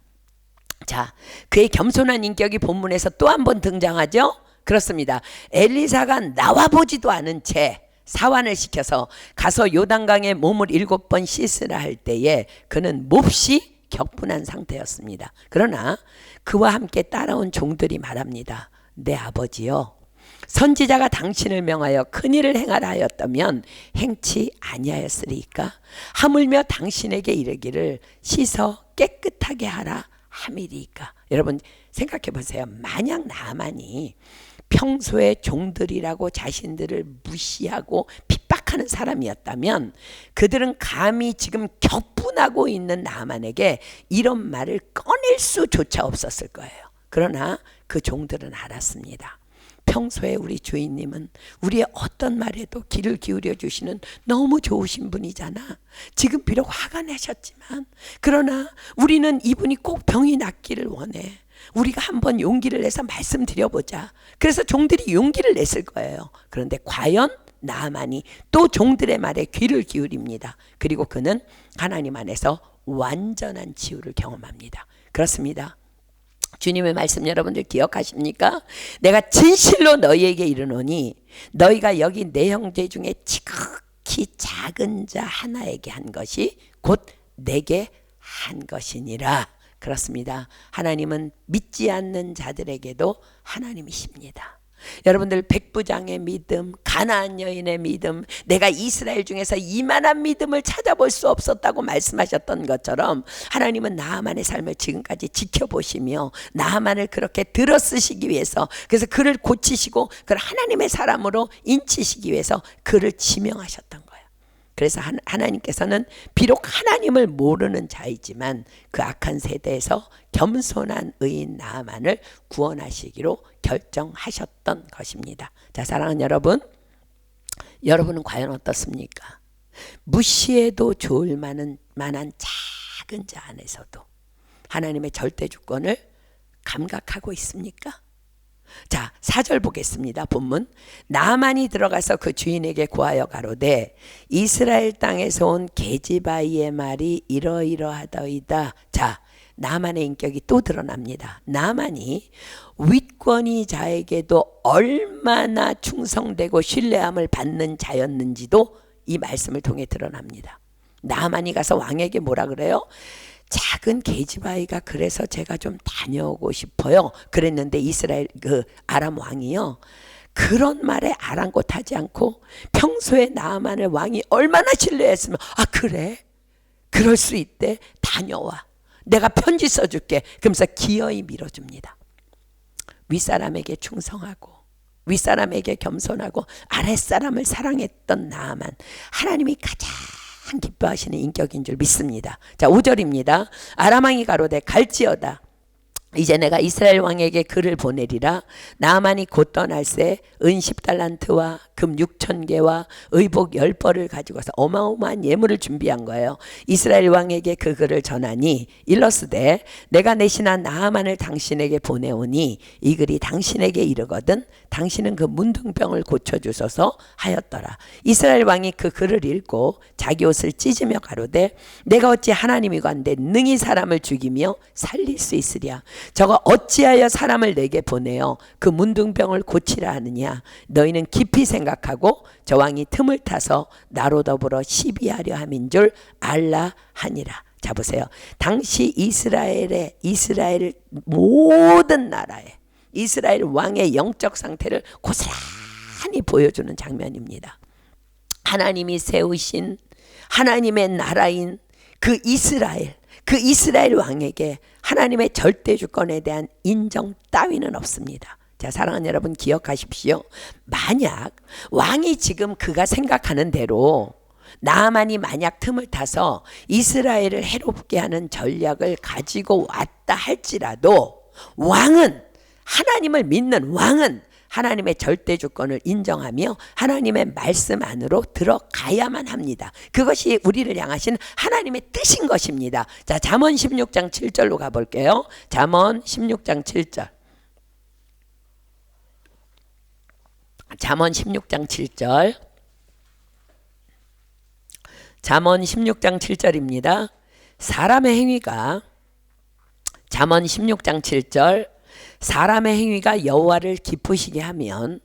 자, 그의 겸손한 인격이 본문에서 또 한 번 등장하죠. 그렇습니다. 엘리사가 나와보지도 않은 채 사환을 시켜서 가서 요단강에 몸을 7번 씻으라 할 때에 그는 몹시 격분한 상태였습니다. 그러나 그와 함께 따라온 종들이 말합니다. 내 아버지여, 선지자가 당신을 명하여 큰일을 행하라 하였다면 행치 아니하였으리까? 하물며 당신에게 이르기를 씻어 깨끗하게 하라 함이리까? 여러분 생각해 보세요. 만약 나만이 평소에 종들이라고 자신들을 무시하고 핍박하는 사람이었다면 그들은 감히 지금 격분하고 있는 나만에게 이런 말을 꺼낼 수조차 없었을 거예요. 그러나 그 종들은 알았습니다. 평소에 우리 주인님은 우리의 어떤 말에도 귀를 기울여 주시는 너무 좋으신 분이잖아. 지금 비록 화가 나셨지만 그러나 우리는 이분이 꼭 병이 낫기를 원해. 우리가 한번 용기를 내서 말씀드려보자. 그래서 종들이 용기를 냈을 거예요. 그런데 과연 나아만이 또 종들의 말에 귀를 기울입니다. 그리고 그는 하나님 안에서 완전한 치유를 경험합니다. 그렇습니다. 주님의 말씀 여러분들 기억하십니까? 내가 진실로 너희에게 이르노니 너희가 여기 내 형제 중에 지극히 작은 자 하나에게 한 것이 곧 내게 한 것이니라. 그렇습니다. 하나님은 믿지 않는 자들에게도 하나님이십니다. 여러분들 백부장의 믿음, 가나안 여인의 믿음, 내가 이스라엘 중에서 이만한 믿음을 찾아볼 수 없었다고 말씀하셨던 것처럼 하나님은 나아만의 삶을 지금까지 지켜보시며 나아만을 그렇게 들어쓰시기 위해서, 그래서 그를 고치시고 그를 하나님의 사람으로 인치시기 위해서 그를 지명하셨던 거예요. 그래서 하나님께서는 비록 하나님을 모르는 자이지만 그 악한 세대에서 겸손한 의인 나아만을 구원하시기로 결정하셨던 것입니다. 자, 사랑하는 여러분, 여러분은 과연 어떻습니까? 무시해도 좋을 만한 작은 자 안에서도 하나님의 절대 주권을 감각하고 있습니까? 자, 4절 보겠습니다. 본문. 나아만이 들어가서 그 주인에게 고하여 가로되 이스라엘 땅에서 온 게지바이의 말이 이러이러하더이다. 자, 나아만의 인격이 또 드러납니다. 나아만이 윗권위자에게도 얼마나 충성되고 신뢰함을 받는 자였는지도 이 말씀을 통해 드러납니다. 나아만이 가서 왕에게 뭐라 그래요? 작은 게지바이가 그래서 제가 좀 다녀오고 싶어요. 그랬는데 이스라엘 그 아람 왕이요, 그런 말에 아랑곳하지 않고 평소에 나아만을 왕이 얼마나 신뢰했으면 아 그래? 그럴 수 있대. 다녀와. 내가 편지 써줄게. 그러면서 기어이 밀어줍니다. 윗사람에게 충성하고 윗사람에게 겸손하고 아랫사람을 사랑했던 나아만, 하나님이 가장 기뻐하시는 인격인 줄 믿습니다. 자, 5절입니다. 아람 왕이 가로되 갈지어다. 이제 내가 이스라엘 왕에게 글을 보내리라. 나아만이 곧 떠날새 은 10달란트와 금 6,000개와 의복 10벌을 가지고서 어마어마한 예물을 준비한 거예요. 이스라엘 왕에게 그 글을 전하니 일러스되 내가 내신한 나아만을 당신에게 보내오니 이 글이 당신에게 이르거든 당신은 그 문둥병을 고쳐주소서 하였더라. 이스라엘 왕이 그 글을 읽고 자기 옷을 찢으며 가로되 내가 어찌 하나님이건대 능히 사람을 죽이며 살릴 수 있으랴. 저가 어찌하여 사람을 내게 보내어 그 문둥병을 고치라 하느냐. 너희는 깊이 생각하고 저 왕이 틈을 타서 나로 더불어 시비하려 함인 줄 알라 하니라. 자, 보세요. 당시 이스라엘 모든 나라에 이스라엘 왕의 영적 상태를 고스란히 보여주는 장면입니다. 하나님이 세우신 하나님의 나라인 그 이스라엘 왕에게 하나님의 절대 주권에 대한 인정 따위는 없습니다. 자, 사랑하는 여러분 기억하십시오. 만약 왕이 지금 그가 생각하는 대로 나아만이 만약 틈을 타서 이스라엘을 해롭게 하는 전략을 가지고 왔다 할지라도 왕은, 하나님을 믿는 왕은 하나님의 절대 주권을 인정하며 하나님의 말씀 안으로 들어가야만 합니다. 그것이 우리를 향하신 하나님의 뜻인 것입니다. 자, 잠언 16장 7절로 가볼게요. 잠언 16장 7절. 잠언 16장 7절. 잠언 16장 7절입니다. 사람의 행위가, 잠언 16장 7절, 사람의 행위가 여호와를 기쁘시게 하면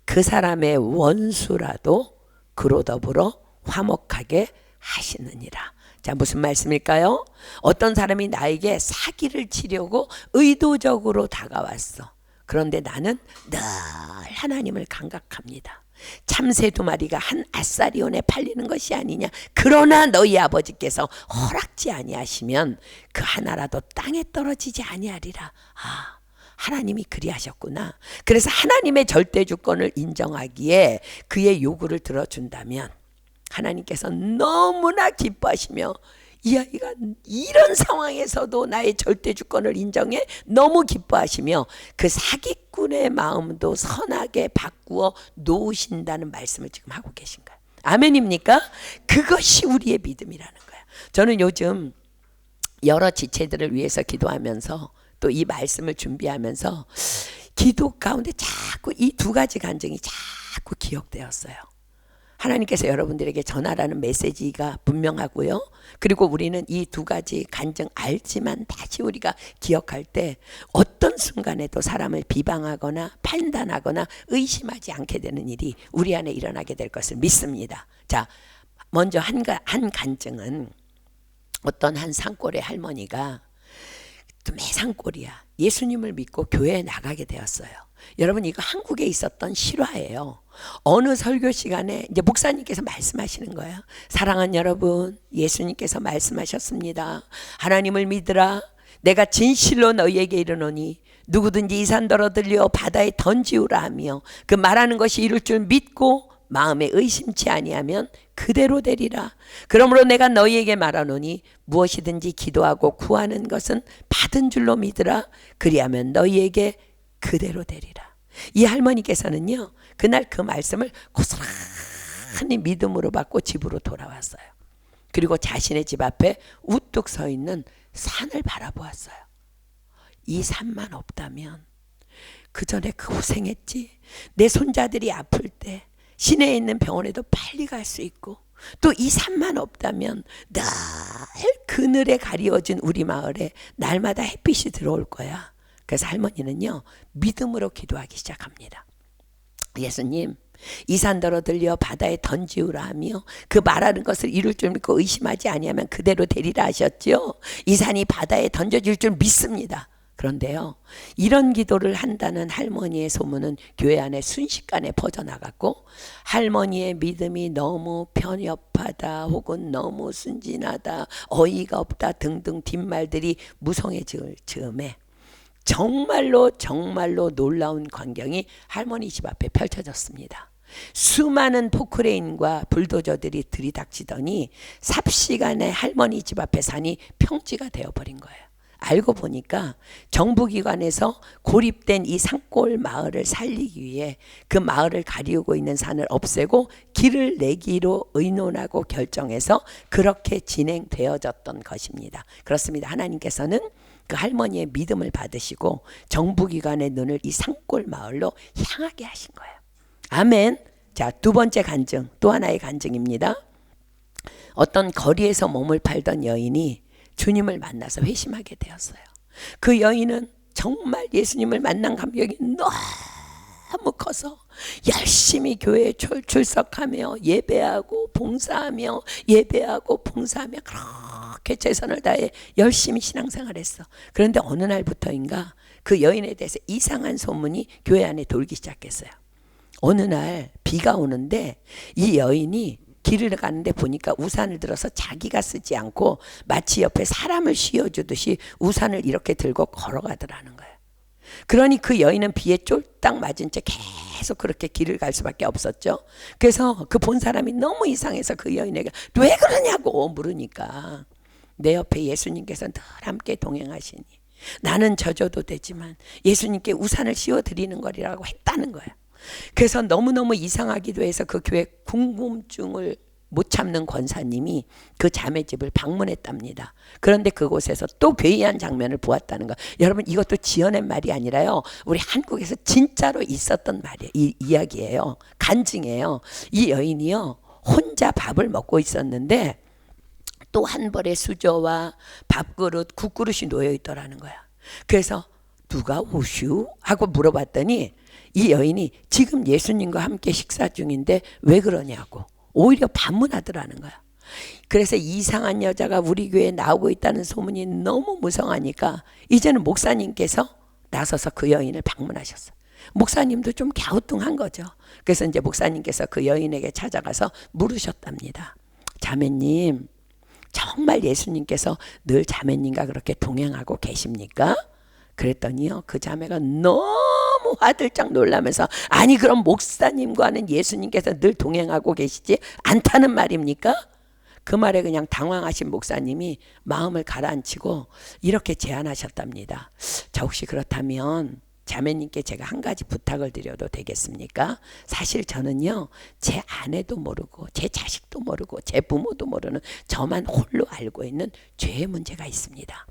그 사람의 원수라도 그로 더불어 화목하게 하시느니라. 자, 무슨 말씀일까요? 어떤 사람이 나에게 사기를 치려고 의도적으로 다가왔어. 그런데 나는 늘 하나님을 감각합니다. 참새 2마리가 한 아사리온에 팔리는 것이 아니냐. 그러나 너희 아버지께서 허락지 아니하시면 그 하나라도 땅에 떨어지지 아니하리라. 아, 하나님이 그리하셨구나. 그래서 하나님의 절대 주권을 인정하기에 그의 요구를 들어준다면 하나님께서 너무나 기뻐하시며 이 아이가 이런 상황에서도 나의 절대 주권을 인정해 너무 기뻐하시며 그 사기꾼의 마음도 선하게 바꾸어 놓으신다는 말씀을 지금 하고 계신 거예요. 아멘입니까? 그것이 우리의 믿음이라는 거예요. 저는 요즘 여러 지체들을 위해서 기도하면서 또 이 말씀을 준비하면서 기도 가운데 자꾸 이 2가지 간증이 자꾸 기억되었어요. 하나님께서 여러분들에게 전하라는 메시지가 분명하고요. 그리고 우리는 이 2가지 간증 알지만 다시 우리가 기억할 때 어떤 순간에도 사람을 비방하거나 판단하거나 의심하지 않게 되는 일이 우리 안에 일어나게 될 것을 믿습니다. 자, 먼저 한 간증은 어떤 한 산골의 할머니가 매산골이야. 예수님을 믿고 교회에 나가게 되었어요. 여러분, 이거 한국에 있었던 실화예요. 어느 설교 시간에 이제 목사님께서 말씀하시는 거예요. 사랑하는 여러분, 예수님께서 말씀하셨습니다. 하나님을 믿으라. 내가 진실로 너희에게 이르노니 누구든지 이 산더러 들려 바다에 던지우라 하며 그 말하는 것이 이룰 줄 믿고 마음에 의심치 아니하면 그대로 되리라. 그러므로 내가 너희에게 말하노니 무엇이든지 기도하고 구하는 것은 받은 줄로 믿으라. 그리하면 너희에게 그대로 되리라. 이 할머니께서는요, 그날 그 말씀을 고스란히 믿음으로 받고 집으로 돌아왔어요. 그리고 자신의 집 앞에 우뚝 서 있는 산을 바라보았어요. 이 산만 없다면 그 전에 그 고생했지. 내 손자들이 아플 때 시내에 있는 병원에도 빨리 갈 수 있고, 또 이 산만 없다면 늘 그늘에 가리워진 우리 마을에 날마다 햇빛이 들어올 거야. 그래서 할머니는요, 믿음으로 기도하기 시작합니다. 예수님, 이 산더러 들려 바다에 던지우라 하며 그 말하는 것을 이룰 줄 믿고 의심하지 아니하면 그대로 되리라 하셨죠. 이 산이 바다에 던져질 줄 믿습니다. 그런데요, 이런 기도를 한다는 할머니의 소문은 교회 안에 순식간에 퍼져나갔고, 할머니의 믿음이 너무 편협하다 혹은 너무 순진하다, 어이가 없다 등등 뒷말들이 무성해질 즈음에 정말로 놀라운 광경이 할머니 집 앞에 펼쳐졌습니다. 수많은 포크레인과 불도저들이 들이닥치더니 삽시간에 할머니 집 앞에 산이 평지가 되어버린 거예요. 알고 보니까 정부기관에서 고립된 이 산골 마을을 살리기 위해 그 마을을 가리우고 있는 산을 없애고 길을 내기로 의논하고 결정해서 그렇게 진행되어졌던 것입니다. 그렇습니다. 하나님께서는 그 할머니의 믿음을 받으시고 정부기관의 눈을 이 산골 마을로 향하게 하신 거예요. 아멘. 자, 2번째 간증, 또 하나의 간증입니다. 어떤 거리에서 몸을 팔던 여인이 주님을 만나서 회심하게 되었어요. 그 여인은 정말 예수님을 만난 감격이 너무 커서 열심히 교회에 출석하며 예배하고 봉사하며 그렇게 최선을 다해 열심히 신앙생활했어. 그런데 어느 날부터인가 그 여인에 대해서 이상한 소문이 교회 안에 돌기 시작했어요. 어느 날 비가 오는데 이 여인이 길을 가는데 보니까 우산을 들어서 자기가 쓰지 않고 마치 옆에 사람을 씌워주듯이 우산을 이렇게 들고 걸어가더라는 거예요. 그러니 그 여인은 비에 쫄딱 맞은 채 계속 그렇게 길을 갈 수밖에 없었죠. 그래서 그 본 사람이 너무 이상해서 그 여인에게 왜 그러냐고 물으니까 내 옆에 예수님께서 늘 함께 동행하시니 나는 젖어도 되지만 예수님께 우산을 씌워드리는 거리라고 했다는 거야. 그래서 너무너무 이상하기도 해서 그 교회 궁금증을 못 참는 권사님이 그 자매 집을 방문했답니다. 그런데 그곳에서 또 괴이한 장면을 보았다는 거. 여러분, 이것도 지어낸 말이 아니라요, 우리 한국에서 진짜로 있었던 말이에요. 이 이야기예요. 간증이에요. 이 여인이요, 혼자 밥을 먹고 있었는데 또 한 벌의 수저와 밥그릇, 국그릇이 놓여 있더라는 거야. 그래서 누가 오슈? 하고 물어봤더니 이 여인이 지금 예수님과 함께 식사 중인데 왜 그러냐고 오히려 반문하더라는 거야. 그래서 이상한 여자가 우리 교회에 나오고 있다는 소문이 너무 무성하니까 이제는 목사님께서 나서서 그 여인을 방문하셨어. 목사님도 좀 갸우뚱한 거죠. 그래서 이제 목사님께서 그 여인에게 찾아가서 물으셨답니다. 자매님, 정말 예수님께서 늘 자매님과 그렇게 동행하고 계십니까? 그랬더니요, 그 자매가 너무 화들짝 놀라면서 아니 그럼 목사님과는 예수님께서 늘 동행하고 계시지 않다는 말입니까? 그 말에 그냥 당황하신 목사님이 마음을 가라앉히고 이렇게 제안하셨답니다. 저 혹시 그렇다면 자매님께 제가 한 가지 부탁을 드려도 되겠습니까? 사실 저는요, 제 아내도 모르고 제 자식도 모르고 제 부모도 모르는 저만 홀로 알고 있는 죄의 문제가 있습니다.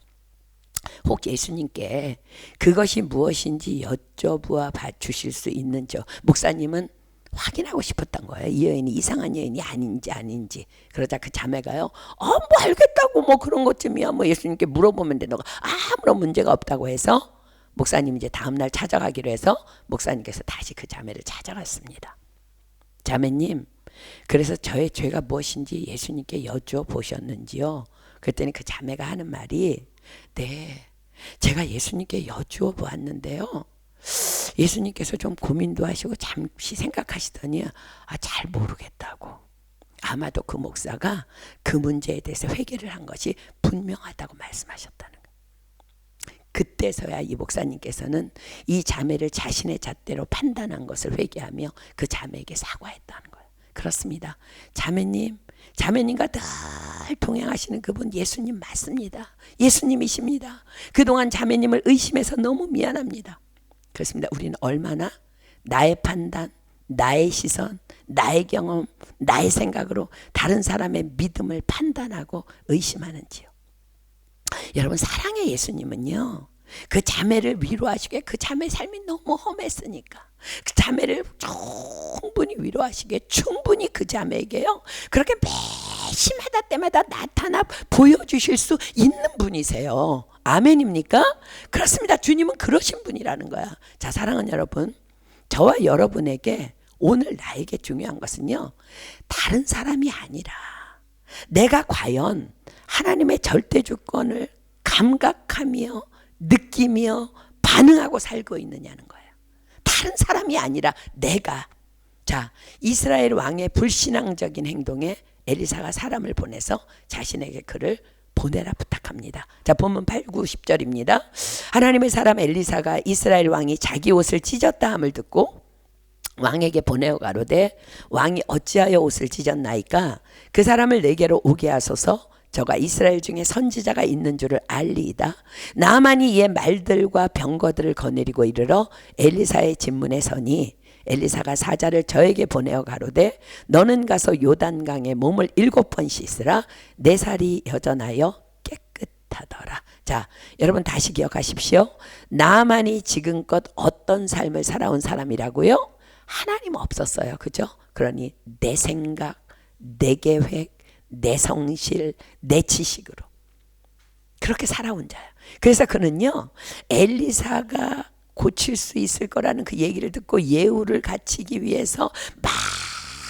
혹 예수님께 그것이 무엇인지 여쭤보아 주실 수 있는지요? 목사님은 확인하고 싶었던 거예요. 이 여인이 이상한 여인이 아닌지. 그러자 그 자매가요, 뭐 알겠다고 뭐 그런 것쯤이야. 뭐 예수님께 물어보면 돼. 너가 아무런 문제가 없다고 해서 목사님 이제 다음날 찾아가기로 해서 목사님께서 다시 그 자매를 찾아갔습니다. 자매님, 그래서 저의 죄가 무엇인지 예수님께 여쭤보셨는지요? 그랬더니 그 자매가 하는 말이 네, 제가 예수님께 여쭈어 보았는데요, 예수님께서 좀 고민도 하시고 잠시 생각하시더니 잘 모르겠다고. 아마도 그 목사가 그 문제에 대해서 회개를 한 것이 분명하다고 말씀하셨다는 거예요. 그때서야 이 목사님께서는 이 자매를 자신의 잣대로 판단한 것을 회개하며 그 자매에게 사과했다는 거예요. 그렇습니다. 자매님과 늘 동행하시는 그분 예수님 맞습니다. 예수님이십니다. 그동안 자매님을 의심해서 너무 미안합니다. 그렇습니다. 우리는 얼마나 나의 판단, 나의 시선, 나의 경험, 나의 생각으로 다른 사람의 믿음을 판단하고 의심하는지요. 여러분, 사랑의 예수님은요, 그 자매를 위로하시기에 그 자매의 삶이 너무 험했으니까 그 자매를 충분히 위로하시기에 충분히 그 자매에게요, 그렇게 매심하다 때마다 나타나 보여주실 수 있는 분이세요. 아멘입니까? 그렇습니다. 주님은 그러신 분이라는 거야. 자, 사랑하는 여러분, 저와 여러분에게 오늘 나에게 중요한 것은요, 다른 사람이 아니라 내가 과연 하나님의 절대 주권을 감각하며 느끼며 반응하고 살고 있느냐는 거예요. 다른 사람이 아니라 내가. 자, 이스라엘 왕의 불신앙적인 행동에 엘리사가 사람을 보내서 자신에게 그를 보내라 부탁합니다. 자, 본문 8, 9, 10절입니다. 하나님의 사람 엘리사가 이스라엘 왕이 자기 옷을 찢었다 함을 듣고 왕에게 보내어 가로되 왕이 어찌하여 옷을 찢었나이까? 그 사람을 내게로 오게 하소서. 저가 이스라엘 중에 선지자가 있는 줄을 알리이다. 나만이 이에 말들과 병거들을 거느리고 이르러 엘리사의 집문에 서니 엘리사가 사자를 저에게 보내어 가로되 너는 가서 요단강에 몸을 7번 씻으라. 내 살이 여전하여 깨끗하더라. 자, 여러분 다시 기억하십시오. 나만이 지금껏 어떤 삶을 살아온 사람이라고요? 하나님 없었어요. 그죠? 그러니 내 생각, 내 계획, 내 성실, 내 지식으로 그렇게 살아온 자예요. 그래서 그는요, 엘리사가 고칠 수 있을 거라는 그 얘기를 듣고 예우를 갖추기 위해서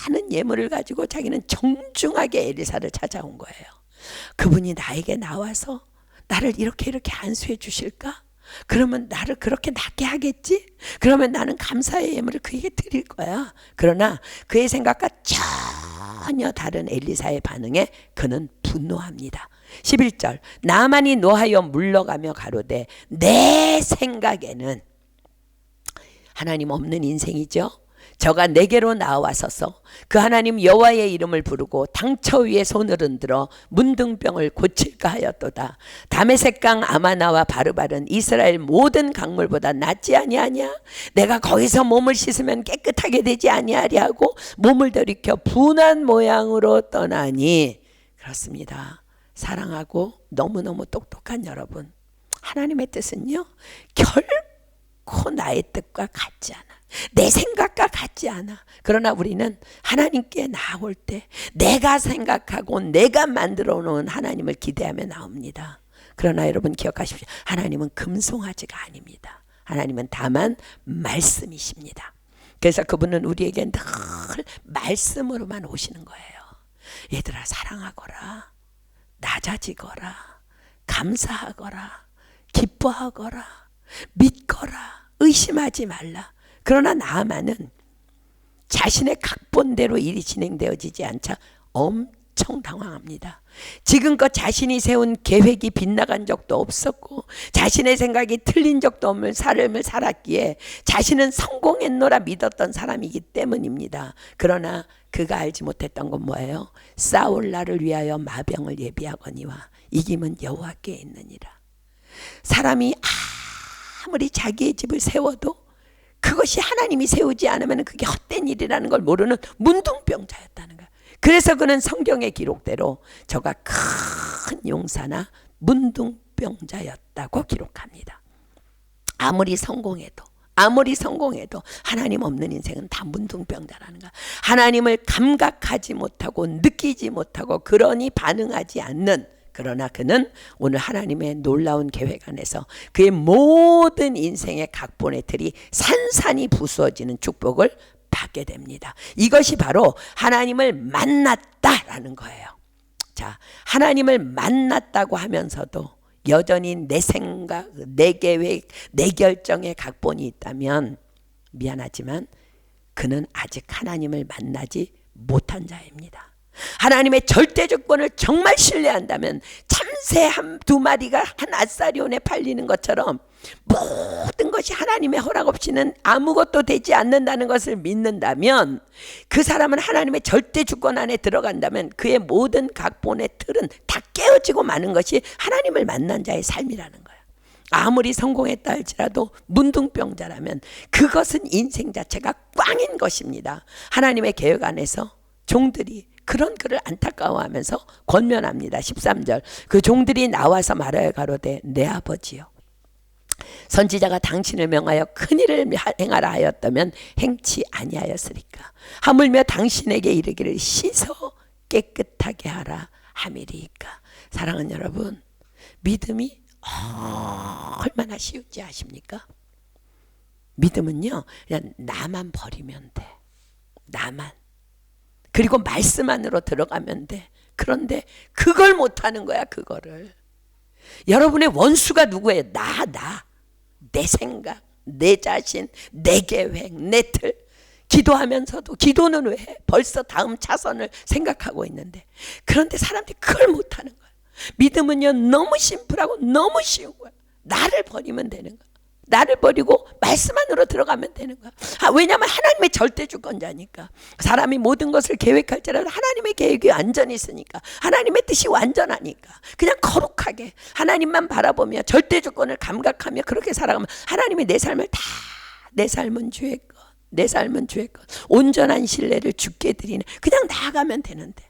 많은 예물을 가지고 자기는 정중하게 엘리사를 찾아온 거예요. 그분이 나에게 나와서 나를 이렇게 안수해 주실까? 그러면 나를 그렇게 낫게 하겠지? 그러면 나는 감사의 예물을 그에게 드릴 거야. 그러나 그의 생각과 전혀 다른 엘리사의 반응에 그는 분노합니다. 11절, 나만이 노하여 물러가며 가로되 내 생각에는, 하나님 없는 인생이죠. 저가 내게로 나와서서 그 하나님 여호와의 이름을 부르고 당처 위에 손을 흔들어 문둥병을 고칠까 하였도다. 다메섹강 아마나와 바르발은 이스라엘 모든 강물보다 낫지 아니하냐? 내가 거기서 몸을 씻으면 깨끗하게 되지 아니하리 하고 몸을 들이켜 분한 모양으로 떠나니. 그렇습니다. 사랑하고 너무너무 똑똑한 여러분, 하나님의 뜻은요 결코 나의 뜻과 같지 않아. 내 생각과 같지 않아. 그러나 우리는 하나님께 나올 때 내가 생각하고 내가 만들어 놓은 하나님을 기대하며 나옵니다. 그러나 여러분 기억하십시오. 하나님은 금송아지가 아닙니다. 하나님은 다만 말씀이십니다. 그래서 그분은 우리에게 늘 말씀으로만 오시는 거예요. 얘들아, 사랑하거라, 낮아지거라, 감사하거라, 기뻐하거라, 믿거라, 의심하지 말라. 그러나 나아만은 자신의 각본대로 일이 진행되어지지 않자 엄청 당황합니다. 지금껏 자신이 세운 계획이 빗나간 적도 없었고 자신의 생각이 틀린 적도 없는 삶을 살았기에 자신은 성공했노라 믿었던 사람이기 때문입니다. 그러나 그가 알지 못했던 건 뭐예요? 싸울 날을 위하여 마병을 예비하거니와 이김은 여호와께 있느니라. 사람이 아무리 자기의 집을 세워도 그것이 하나님이 세우지 않으면 그게 헛된 일이라는 걸 모르는 문둥병자였다는 거야. 그래서 그는 성경의 기록대로 저가 큰 용사나 문둥병자였다고 기록합니다. 아무리 성공해도 하나님 없는 인생은 다 문둥병자라는 거야. 하나님을 감각하지 못하고 느끼지 못하고 그러니 반응하지 않는, 그러나 그는 오늘 하나님의 놀라운 계획 안에서 그의 모든 인생의 각본의 틀이 산산이 부수어지는 축복을 받게 됩니다. 이것이 바로 하나님을 만났다라는 거예요. 자, 하나님을 만났다고 하면서도 여전히 내 생각, 내 계획, 내 결정의 각본이 있다면 미안하지만 그는 아직 하나님을 만나지 못한 자입니다. 하나님의 절대 주권을 정말 신뢰한다면 참새 한두 마리가 한 아사리온에 팔리는 것처럼 모든 것이 하나님의 허락 없이는 아무것도 되지 않는다는 것을 믿는다면, 그 사람은 하나님의 절대 주권 안에 들어간다면 그의 모든 각본의 틀은 다 깨어지고 마는 것이 하나님을 만난 자의 삶이라는 거예요. 아무리 성공했다 할지라도 문둥병자라면 그것은 인생 자체가 꽝인 것입니다. 하나님의 계획 안에서 종들이 그런 그를 안타까워하면서 권면합니다. 13절, 그 종들이 나와서 말하여 가로되 내 아버지여, 선지자가 당신을 명하여 큰일을 행하라 하였다면 행치 아니하였으리까. 하물며 당신에게 이르기를 씻어 깨끗하게 하라 함이리이까. 사랑하는 여러분, 믿음이 얼마나 쉬운지 아십니까? 믿음은요 그냥 나만 버리면 돼. 나만. 그리고 말씀 안으로 들어가면 돼. 그런데 그걸 못하는 거야. 그거를. 여러분의 원수가 누구예요? 내 생각, 내 자신, 내 계획, 내 틀. 기도하면서도 기도는 왜 해? 벌써 다음 차선을 생각하고 있는데. 그런데 사람들이 그걸 못하는 거야. 믿음은요 너무 심플하고 너무 쉬운 거야. 나를 버리면 되는 거야. 나를 버리고 말씀 안으로 들어가면 되는 거야. 왜냐하면 하나님의 절대 주권자니까. 사람이 모든 것을 계획할지라도 하나님의 계획이 완전히 있으니까, 하나님의 뜻이 완전하니까 그냥 거룩하게 하나님만 바라보며 절대 주권을 감각하며 그렇게 살아가면 하나님이 내 삶을 다, 내 삶은 주의 것, 내 삶은 주의 것, 온전한 신뢰를 주께 드리는, 그냥 나아가면 되는데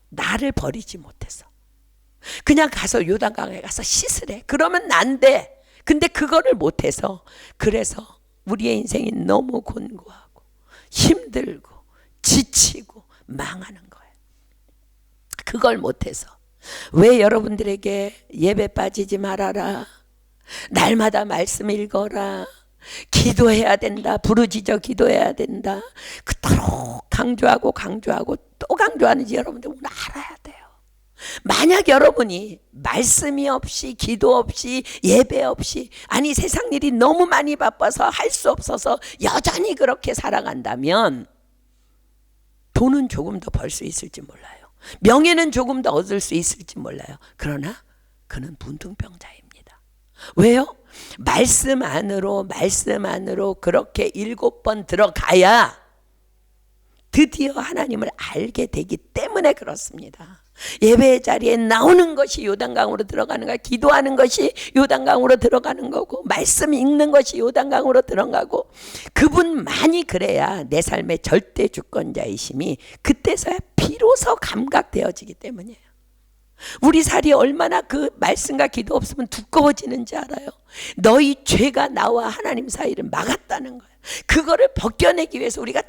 나를 버리지 못해서 그냥 가서 요단강에 가서 씻으래. 그러면 안 돼. 근데 그거를 못해서, 그래서 우리의 인생이 너무 곤고하고 힘들고 지치고 망하는 거예요. 그걸 못해서. 왜 여러분들에게 예배 빠지지 말아라, 날마다 말씀 읽어라, 기도해야 된다, 부르짖어 기도해야 된다, 그토록 강조하고 또 강조하는지 여러분들 오늘 알아야 돼요. 만약 여러분이 말씀이 없이, 기도 없이, 예배 없이, 아니 세상 일이 너무 많이 바빠서 할 수 없어서 여전히 그렇게 살아간다면 돈은 조금 더 벌 수 있을지 몰라요. 명예는 조금 더 얻을 수 있을지 몰라요. 그러나 그는 문둥병자입니다. 왜요? 말씀 안으로 그렇게 7번 들어가야 드디어 하나님을 알게 되기 때문에 그렇습니다. 예배 자리에 나오는 것이 요단강으로 들어가는 거야. 기도하는 것이 요단강으로 들어가는 거고, 말씀 읽는 것이 요단강으로 들어가고, 그분만이 그래야 내 삶의 절대 주권자이심이 그때서야 비로소 감각되어지기 때문이에요. 우리 살이 얼마나 그 말씀과 기도 없으면 두꺼워지는지 알아요? 너희 죄가 나와 하나님 사이를 막았다는 거예요. 그거를 벗겨내기 위해서 우리가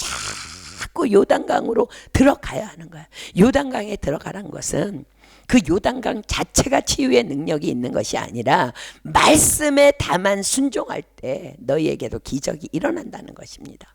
자꾸 요단강으로 들어가야 하는 거예요. 요단강에 들어가란 것은 그 요단강 자체가 치유의 능력이 있는 것이 아니라 말씀에 다만 순종할 때 너희에게도 기적이 일어난다는 것입니다.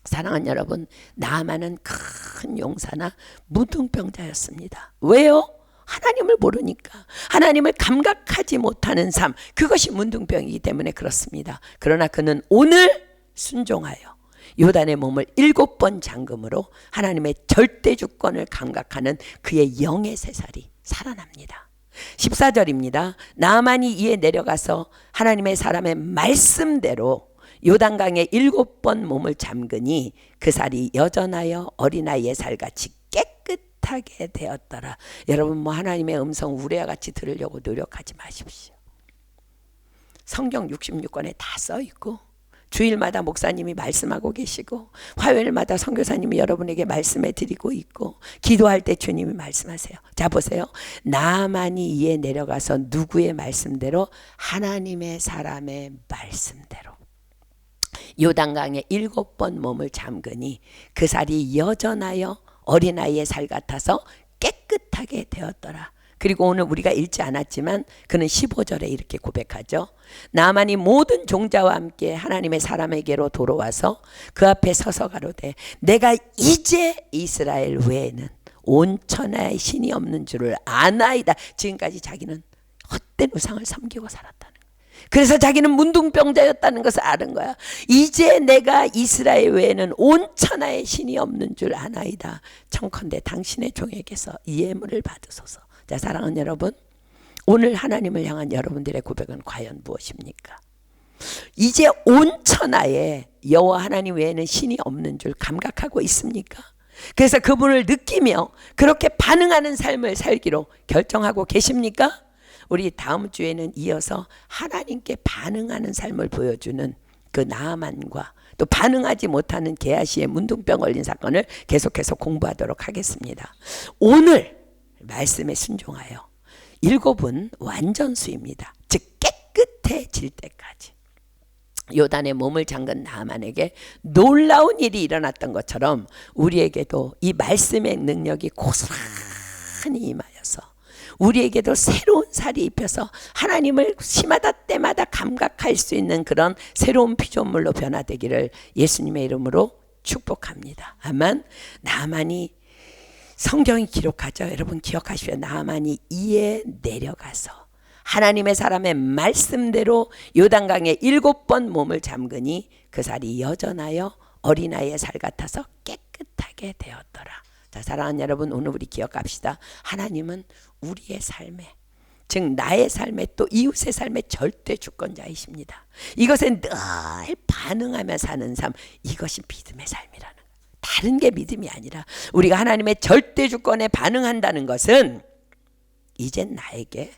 사랑하는 여러분, 나아만은 큰 용사나 무등병자였습니다. 왜요? 하나님을 모르니까, 하나님을 감각하지 못하는 삶, 그것이 문둥병이기 때문에 그렇습니다. 그러나 그는 오늘 순종하여 요단의 몸을 7번 잠금으로 하나님의 절대 주권을 감각하는 그의 영의 새살이 살아납니다. 14절입니다. 나아만이 이에 내려가서 하나님의 사람의 말씀대로 요단강에 7번 몸을 잠그니 그 살이 여전하여 어린아이의 살같이 깨끗하게 되었더라. 여러분, 하나님의 음성 우레와 같이 들으려고 노력하지 마십시오. 성경 66권에 다 써있고, 주일마다 목사님이 말씀하고 계시고, 화요일마다 선교사님이 여러분에게 말씀해 드리고 있고, 기도할 때 주님이 말씀하세요. 자, 보세요. 나아만이 이에 내려가서 누구의 말씀대로? 하나님의 사람의 말씀대로 요단강에 7번 몸을 잠그니 그 살이 여전하여 어린아이의 살 같아서 깨끗하게 되었더라. 그리고 오늘 우리가 읽지 않았지만 그는 15절에 이렇게 고백하죠. 나아만이 모든 종자와 함께 하나님의 사람에게로 돌아와서 그 앞에 서서 가로되 내가 이제 이스라엘 외에는 온 천하에 신이 없는 줄을 아나이다. 지금까지 자기는 헛된 우상을 섬기고 살았다는 거야. 그래서 자기는 문둥병자였다는 것을 아는 거야. 이제 내가 이스라엘 외에는 온 천하에 신이 없는 줄 아나이다. 청컨대 당신의 종에게서 이 예물을 받으소서. 자, 사랑하는 여러분, 오늘 하나님을 향한 여러분들의 고백은 과연 무엇입니까? 이제 온 천하에 여호와 하나님 외에는 신이 없는 줄 감각하고 있습니까? 그래서 그분을 느끼며 그렇게 반응하는 삶을 살기로 결정하고 계십니까? 우리 다음 주에는 이어서 하나님께 반응하는 삶을 보여주는 그 나아만과 또 반응하지 못하는 게하시의 문둥병 걸린 사건을 계속해서 공부하도록 하겠습니다. 오늘 말씀에 순종하여 7은 완전수입니다. 즉 깨끗해질 때까지. 요단의 몸을 잠근 나아만에게 놀라운 일이 일어났던 것처럼 우리에게도 이 말씀의 능력이 고스란히 임하여서 우리에게도 새로운 살이 입혀서 하나님을 시마다 때마다 감각할 수 있는 그런 새로운 피조물로 변화되기를 예수님의 이름으로 축복합니다. 아멘. 나아만이 성경이 기록하죠. 여러분 기억하시오. 나아만이 이에 내려가서 하나님의 사람의 말씀대로 요단강에 7번 몸을 잠그니 그 살이 여전하여 어린아이의 살 같아서 깨끗하게 되었더라. 자, 사랑하는 여러분, 오늘 우리 기억합시다. 하나님은 우리의 삶에, 즉 나의 삶에 또 이웃의 삶의 절대 주권자이십니다. 이것에 늘 반응하며 사는 삶, 이것이 믿음의 삶이라는 거예요. 다른 게 믿음이 아니라 우리가 하나님의 절대 주권에 반응한다는 것은 이젠 나에게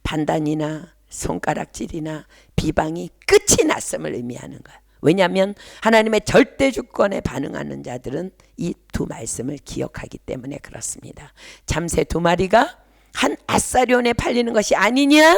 판단이나 손가락질이나 비방이 끝이 났음을 의미하는 거예요. 왜냐하면 하나님의 절대 주권에 반응하는 자들은 이 두 말씀을 기억하기 때문에 그렇습니다. 참새 2마리가 한 아사리온에 팔리는 것이 아니냐?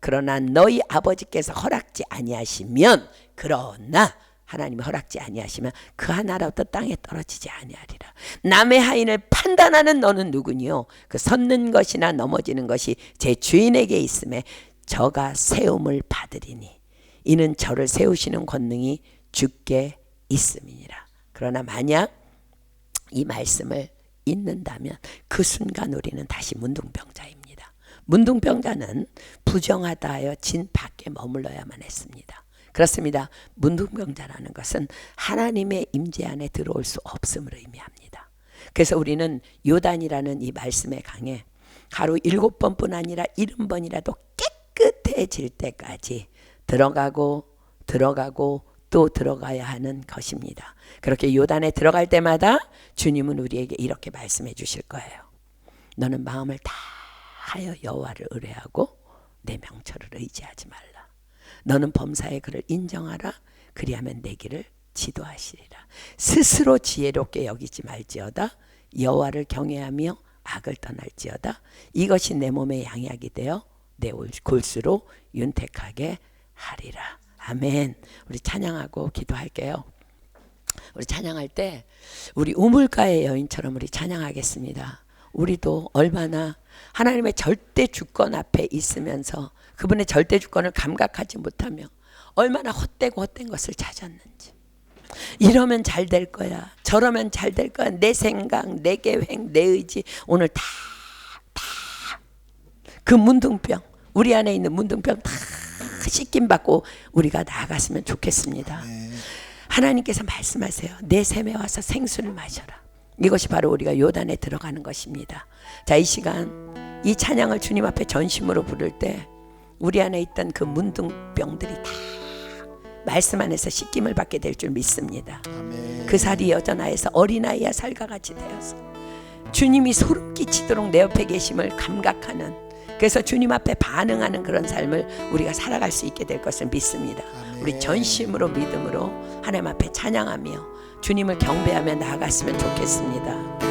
그러나 너희 아버지께서 허락지 아니하시면, 그러나 하나님이 허락지 아니하시면 그 하나라도 땅에 떨어지지 아니하리라. 남의 하인을 판단하는 너는 누구니요? 그 섰는 것이나 넘어지는 것이 제 주인에게 있음에 저가 세움을 받으리니 이는 저를 세우시는 권능이 주께 있음이니라. 그러나 만약 이 말씀을 잊는다면 그 순간 우리는 다시 문둥병자입니다. 문둥병자는 부정하다 하여 진 밖에 머물러야만 했습니다. 그렇습니다. 문둥병자라는 것은 하나님의 임재 안에 들어올 수 없음을 의미합니다. 그래서 우리는 요단이라는 이 말씀의 강에 하루 7번뿐 아니라 70번이라도 깨끗해질 때까지 들어가고 또 들어가야 하는 것입니다. 그렇게 요단에 들어갈 때마다 주님은 우리에게 이렇게 말씀해 주실 거예요. 너는 마음을 다하여 여호와를 의뢰하고 내 명철을 의지하지 말라. 너는 범사의 그를 인정하라. 그리하면 내 길을 지도하시리라. 스스로 지혜롭게 여기지 말지어다. 여호와를 경외하며 악을 떠날지어다. 이것이 내 몸의 양약이 되어 내 골수로 윤택하게 하리라. 아멘. 우리 찬양하고 기도할게요. 우리 찬양할 때 우리 우물가의 여인처럼 우리 찬양하겠습니다. 우리도 얼마나 하나님의 절대 주권 앞에 있으면서 그분의 절대 주권을 감각하지 못하며 얼마나 헛되고 헛된 것을 찾았는지. 이러면 잘 될 거야. 저러면 잘 될 거야. 내 생각, 내 계획, 내 의지 오늘 다 그 문둥병, 우리 안에 있는 문둥병 다 씻김 받고 우리가 나아갔으면 좋겠습니다. 하나님께서 말씀하세요. 내 샘에 와서 생수를 마셔라. 이것이 바로 우리가 요단에 들어가는 것입니다. 자, 이 시간 이 찬양을 주님 앞에 전심으로 부를 때 우리 안에 있던 그 문둥병들이 다 말씀 안에서 씻김을 받게 될 줄 믿습니다. 아멘. 그 살이 여전하여서 어린아이와 살과같이 되어서 주님이 소름 끼치도록 내 옆에 계심을 감각하는, 그래서 주님 앞에 반응하는 그런 삶을 우리가 살아갈 수 있게 될 것을 믿습니다. 아멘. 우리 전심으로 믿음으로 하나님 앞에 찬양하며 주님을 경배하며 나아갔으면 좋겠습니다.